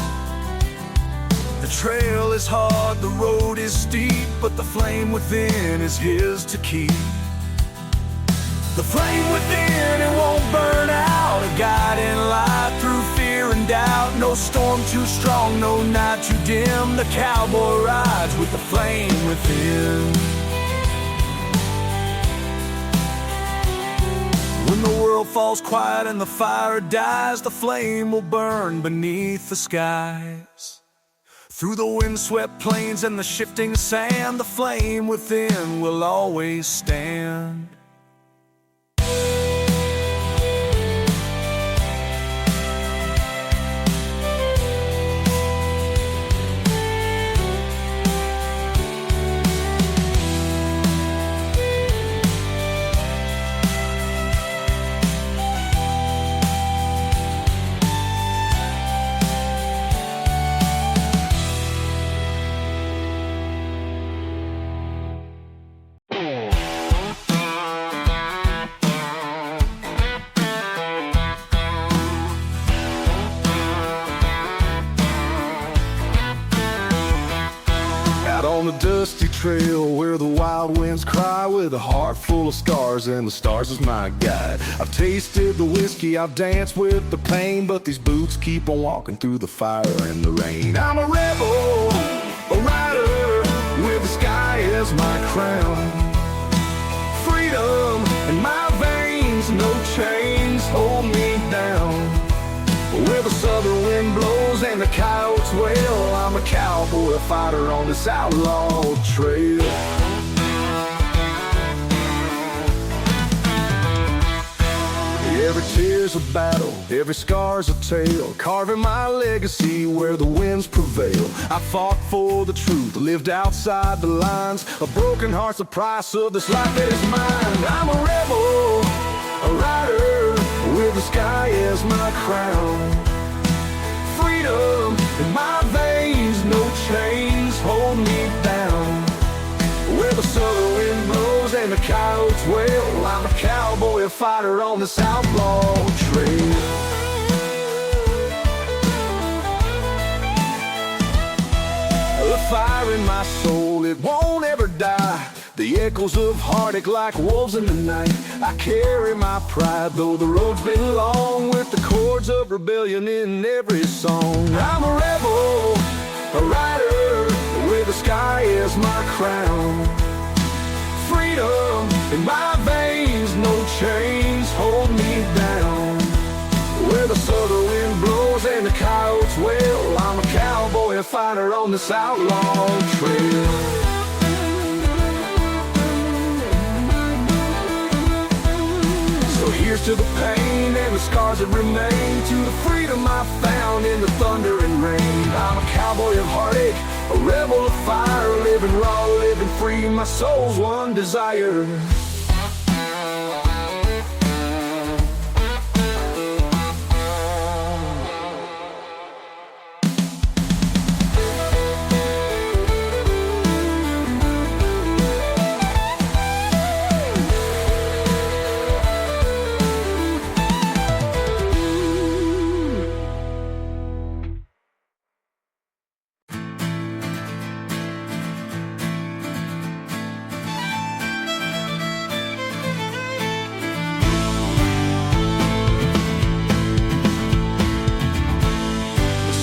The trail is hard, the road is steep, but the flame within is his to keep. The flame within, it won't burn out, a guiding light through fear and doubt. No storm too strong, no night too dim. The cowboy rides with the flame within. When the world falls quiet and the fire dies, the flame will burn beneath the skies. Through the windswept plains and the shifting sand, the flame within will always stand. On the dusty trail where the wild winds cry, with a heart full of scars and the stars as my guide. I've tasted the whiskey, I've danced with the pain, but these boots keep on walking through the fire and the rain. I'm a rebel, a rider, with the sky as my crown. Freedom in my veins, no chains hold me down. Where the southern wind blows and the coyotes wail, I'm a cowboy, a fighter on this outlaw trail. Every tear's a battle, every scar's a tale, carving my legacy where the winds prevail. I fought for the truth, lived outside the lines. A broken heart's the price of this life that is mine. I'm a rebel, a rider, with the sky as my crown. Freedom in my veins, no chains hold me down. Where the southern wind blows and the coyotes wail, I'm a cowboy, a fighter on this outlaw trail. The fire in my soul, it won't ever die. The echoes of heartache like wolves in the night. I carry my pride, though the road's been long, with the chords of rebellion in every song. I'm a rebel, a rider, with the sky as my crown. cowboy, a fighter on this outlaw trail. So here's to the pain and the scars that remain, to the freedom I found in the thunder and rain. I'm a cowboy of heartache, a rebel of fire, living raw, living free, my soul's one desire.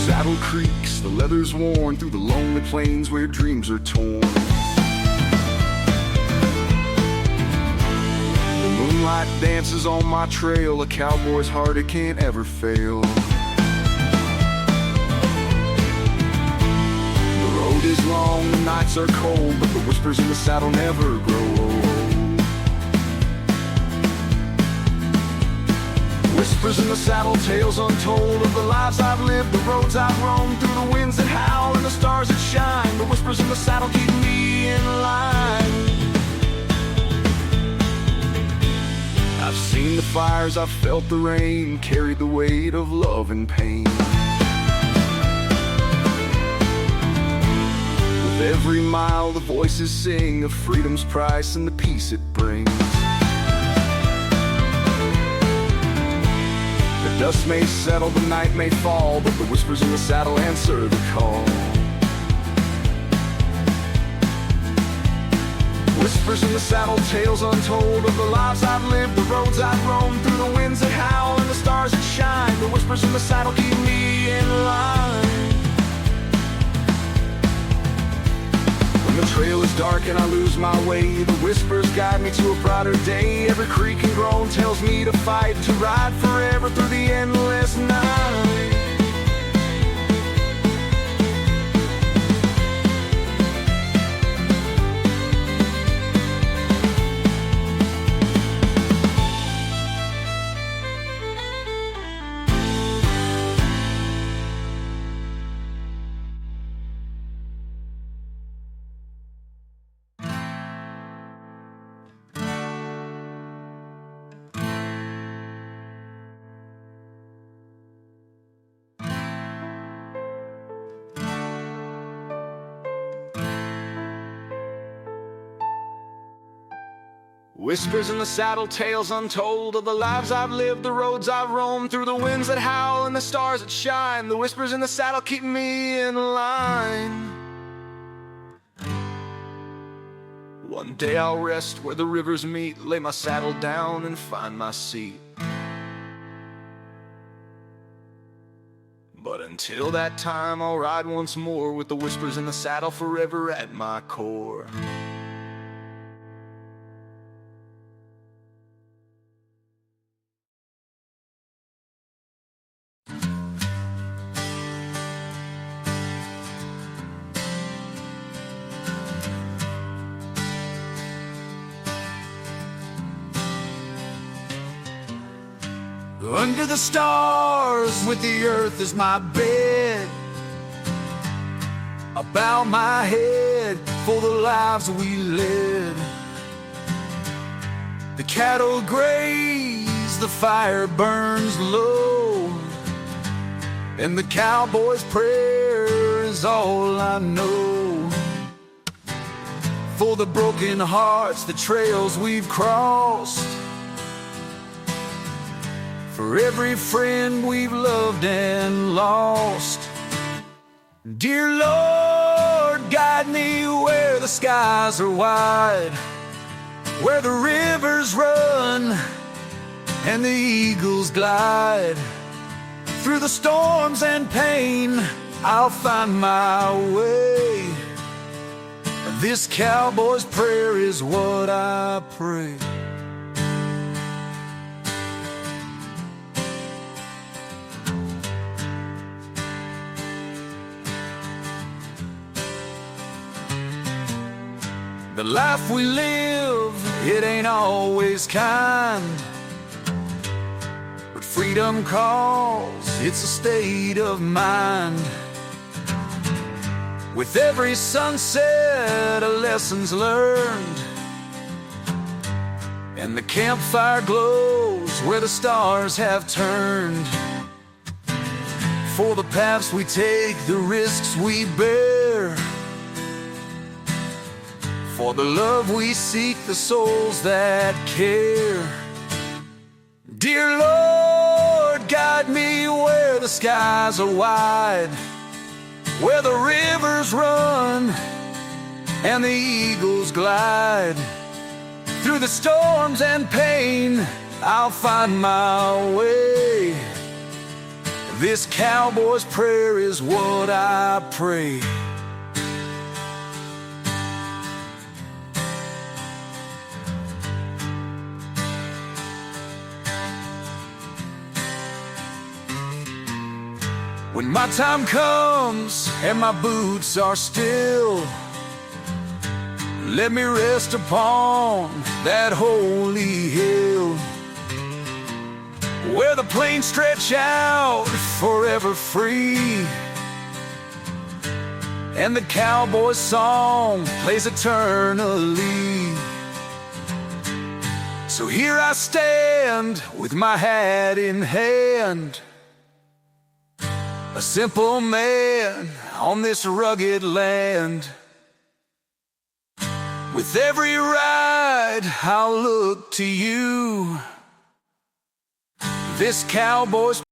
Saddle creaks, the leather's worn through the lonely plains where dreams are torn. The moonlight dances on my trail, a cowboy's heart, it can't ever fail. The road is long, the nights are cold, but the whispers in the saddle never grow old. Whispers in the saddle, tales untold of the lives I've lived, the roads I've roamed, through the winds that howl and the stars that shine. The whispers in the saddle keep me in line. I've seen the fires, I've felt the rain, carried the weight of love and pain. With every mile the voices sing of freedom's price and the peace it brings. The dust may settle, the night may fall, but the whispers in the saddle answer the call. Whispers in the saddle, tales untold of the lives I've lived, the roads I've roamed, through the winds that howl and the stars that shine. The whispers in the saddle keep me in line. When the trail is dark and I lose my way, the whispers guide me to a brighter day. Every creak and groan tells me to fight, to ride forever through the endless night. Whispers in the saddle, tales untold of the lives I've lived, the roads I've roamed, through the winds that howl and the stars that shine. The whispers in the saddle keep me in line. One day I'll rest where the rivers meet, lay my saddle down and find my seat. But until that time I'll ride once more, with the whispers in the saddle forever at my core. Under the stars, with the earth as my bed, I bow my head for the lives we led. The cattle graze, the fire burns low, and the cowboy's prayer is all I know. For the broken hearts, the trails we've crossed, for every friend we've loved and lost. Dear Lord, guide me where the skies are wide, where the rivers run and the eagles glide. Through the storms and pain, I'll find my way. This cowboy's prayer is what I pray. The life we live, it ain't always kind, but freedom calls, it's a state of mind. With every sunset, a lesson's learned, and the campfire glows where the stars have turned. For the paths we take, the risks we bear, for the love we seek, the souls that care. Dear Lord, guide me where the skies are wide, where the rivers run and the eagles glide. Through the storms and pain, I'll find my way. This cowboy's prayer is what I pray. When my time comes and my boots are still, let me rest upon that holy hill, where the plains stretch out forever free, and the cowboy's song plays eternally. So here I stand with my hat in hand, a simple man on this rugged land. With every ride, I'll look to you. This cowboy's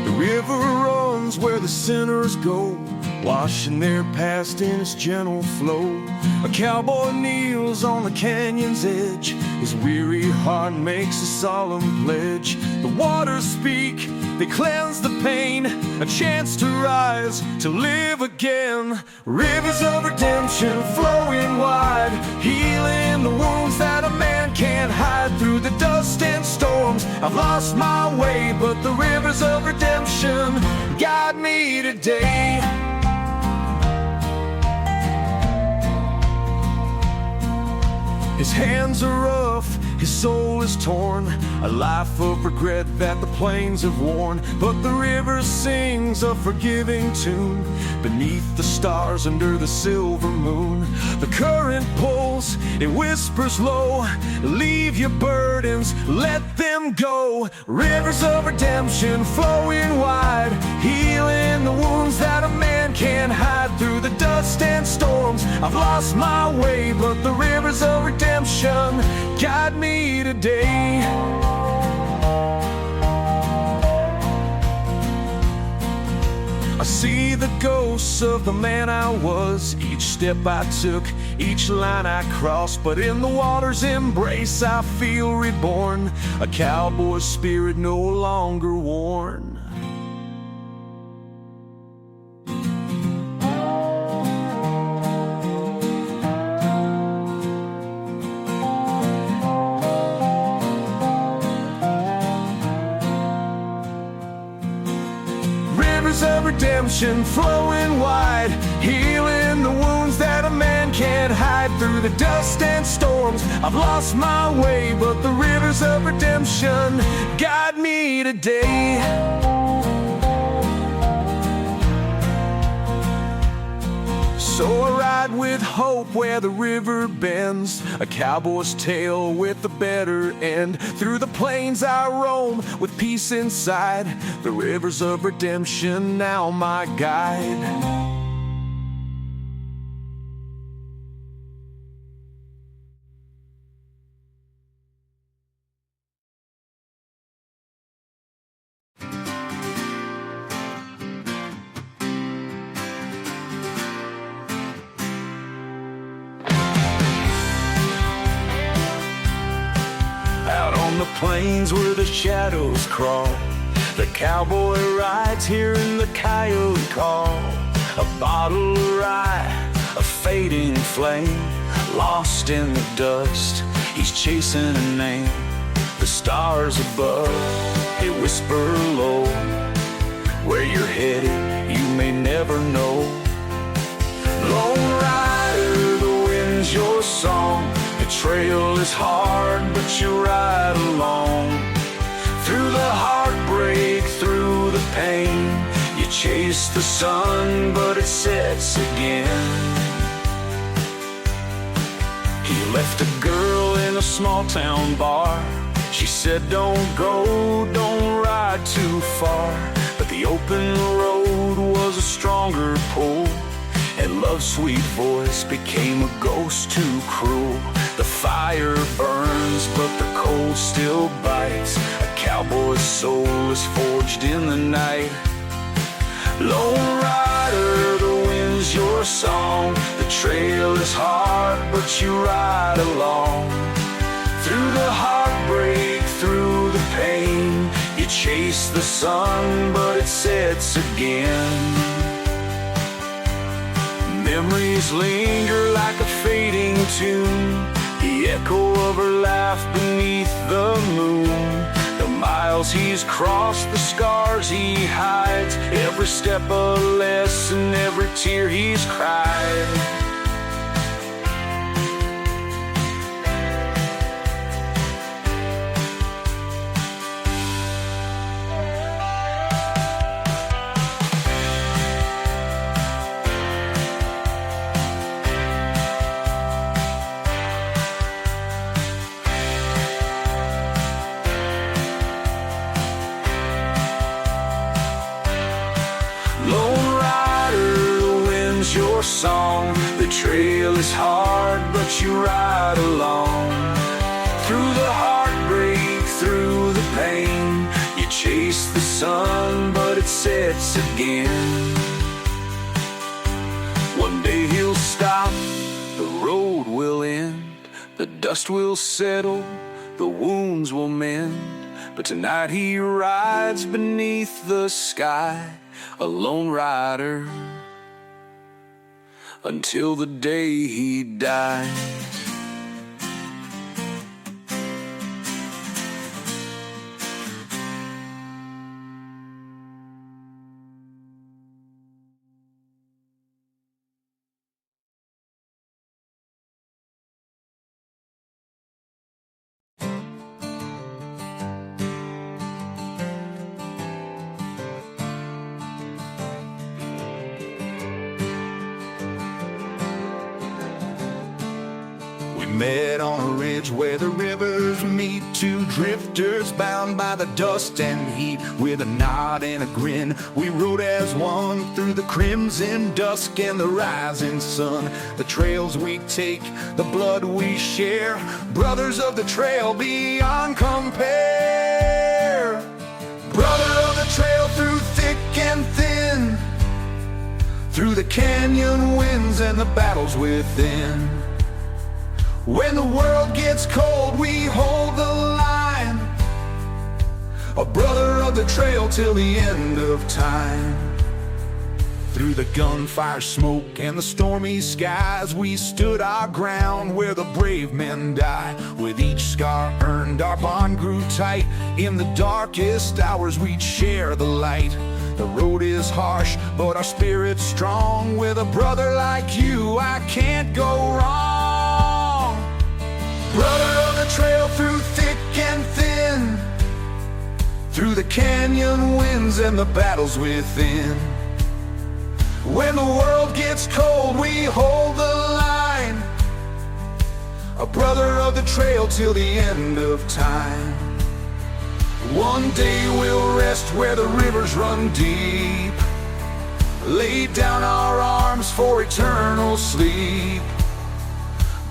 the river runs where the sinners go, washing their past in its gentle flow. A cowboy kneels on the canyon's edge, his weary heart makes a solemn pledge. The waters speak, they cleanse the pain, a chance to rise, to live again. Rivers of redemption flowing wide, healing the wounds that a man can't hide. Through the dust and storms, I've lost my way, but the rivers of redemption guide me today. His hands are rough, his soul is torn, a life of regret that the plains have worn. But the river sings a forgiving tune beneath the stars under the silver moon. The current pulls, it whispers low, leave your burdens, let them go. Rivers of redemption flowing wide, healing the wounds that a man can't hide. Through the dust and storms, I've lost my way, but the rivers of redemption guide me today. I see the ghosts of the man I was, each step I took, each line I crossed. But in the water's embrace I feel reborn, a cowboy's spirit no longer worn. Of redemption flowing wide, healing the wounds that a man can't hide. Through the dust and storms, I've lost my way, but the rivers of redemption guide me today. So I ride with hope where the river bends, a cowboy's tale with a better end. Through the plains I roam with peace inside, the rivers of redemption now my guide. On the plains where the shadows crawl, the cowboy rides hearing the coyote call. A bottle of rye, a fading flame, lost in the dust. He's chasing a name. The stars above, they whisper low. Where you're headed, you may never know. Lone rider, the wind's your song. The trail is hard, but you ride along. Through the heartbreak, through the pain, you chase the sun, but it sets again. He left a girl in a small town bar. She said, don't go, don't ride too far. But the open road was a stronger pull, and love's sweet voice became a ghost too cruel. The fire burns, but the cold still bites. A cowboy's soul is forged in the night. Lone rider, the wind's your song. The trail is hard, but you ride along. Through the heartbreak, through the pain, you chase the sun, but it sets again. Memories linger like a fading tune, the echo of her laugh beneath the moon. The miles he's crossed, the scars he hides, every step a lesson, every tear he's cried. Lone rider, the wind's your song. The trail is hard, but you ride along. Through the heartbreak, through the pain, you chase the sun, but it sets again. One day he'll stop, the road will end, the dust will settle, the wounds will mend. But tonight he rides beneath the sky, a lone rider, until the day he dies. Met on a ridge where the rivers meet, two drifters bound by the dust and heat. With a nod and a grin, we rode as one through the crimson dusk and the rising sun. The trails we take, the blood we share, brothers of the trail beyond compare. Brother of the trail through thick and thin, through the canyon winds and the battles within. When the world gets cold, we hold the line, a brother of the trail till the end of time. Through the gunfire smoke and the stormy skies, we stood our ground where the brave men die. With each scar earned, our bond grew tight. In the darkest hours, we'd share the light. The road is harsh, but our spirit's strong. With a brother like you, I can't go wrong. Brother of the trail through thick and thin, through the canyon winds and the battles within. When the world gets cold, we hold the line, a brother of the trail till the end of time. One day we'll rest where the rivers run deep, lay down our arms for eternal sleep.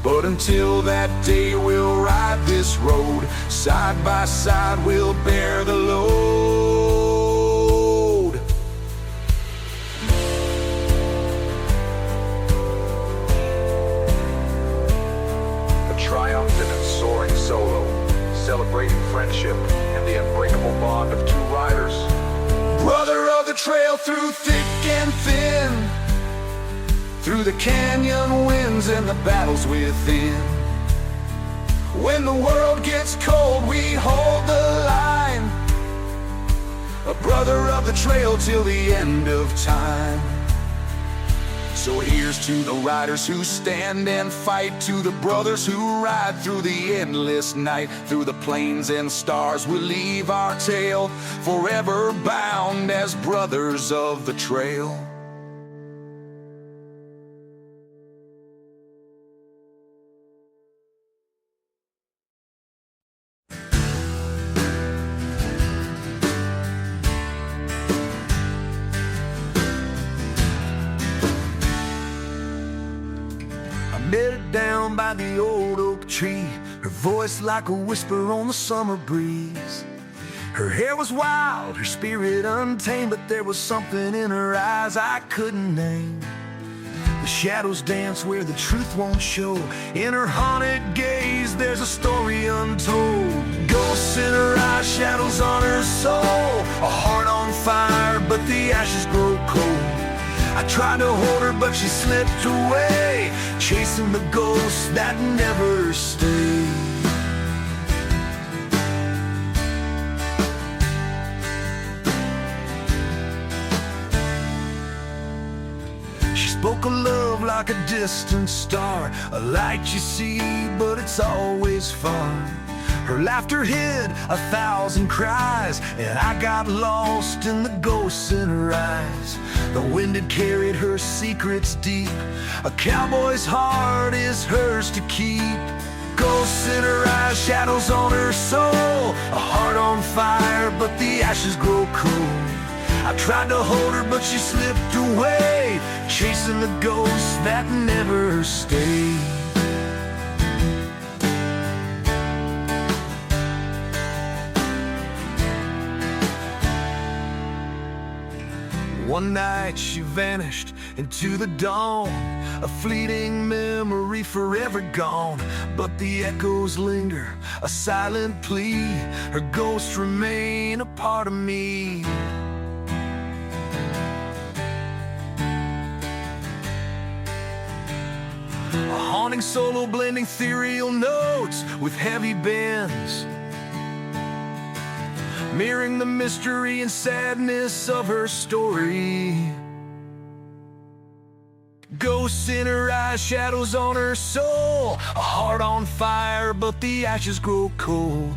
But until that day we'll ride this road, side by side we'll bear the load. A triumphant and soaring solo, celebrating friendship and the unbreakable bond of two riders. Brother of the trail through thick and thin, through the canyon winds and the battles within. When the world gets cold, we hold the line, a brother of the trail till the end of time. So here's to the riders who stand and fight, to the brothers who ride through the endless night. Through the plains and stars we'll leave our tale, forever bound as brothers of the trail. Met her down by the old oak tree, her voice like a whisper on the summer breeze. Her hair was wild, her spirit untamed, but there was something in her eyes I couldn't name. The shadows dance where the truth won't show. In her haunted gaze there's a story untold. Ghosts in her eyes, shadows on her soul. A heart on fire, but the ashes grow cold. I tried to hold her, but she slipped away, chasing the ghosts that never stay. She spoke of love like a distant star, a light you see, but it's always far. Her laughter hid 1,000 cries, and I got lost in the ghosts in her eyes. The wind had carried her secrets deep. A cowboy's heart is hers to keep. Ghosts in her eyes, shadows on her soul. A heart on fire, but the ashes grow cold. I tried to hold her, but she slipped away, chasing the ghosts that never stay. One night she vanished into the dawn, a fleeting memory forever gone. But the echoes linger, a silent plea. Her ghosts remain a part of me. A haunting solo blending ethereal notes with heavy bends, mirroring the mystery and sadness of her story. Ghosts in her eyes, shadows on her soul. A heart on fire, but the ashes grow cold.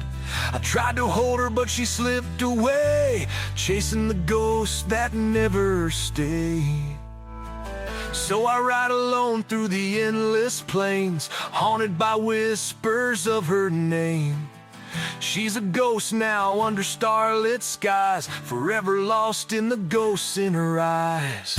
I tried to hold her, but she slipped away, chasing the ghosts that never stay. So I ride alone through the endless plains, haunted by whispers of her name. She's a ghost now under starlit skies, forever lost in the ghosts in her eyes.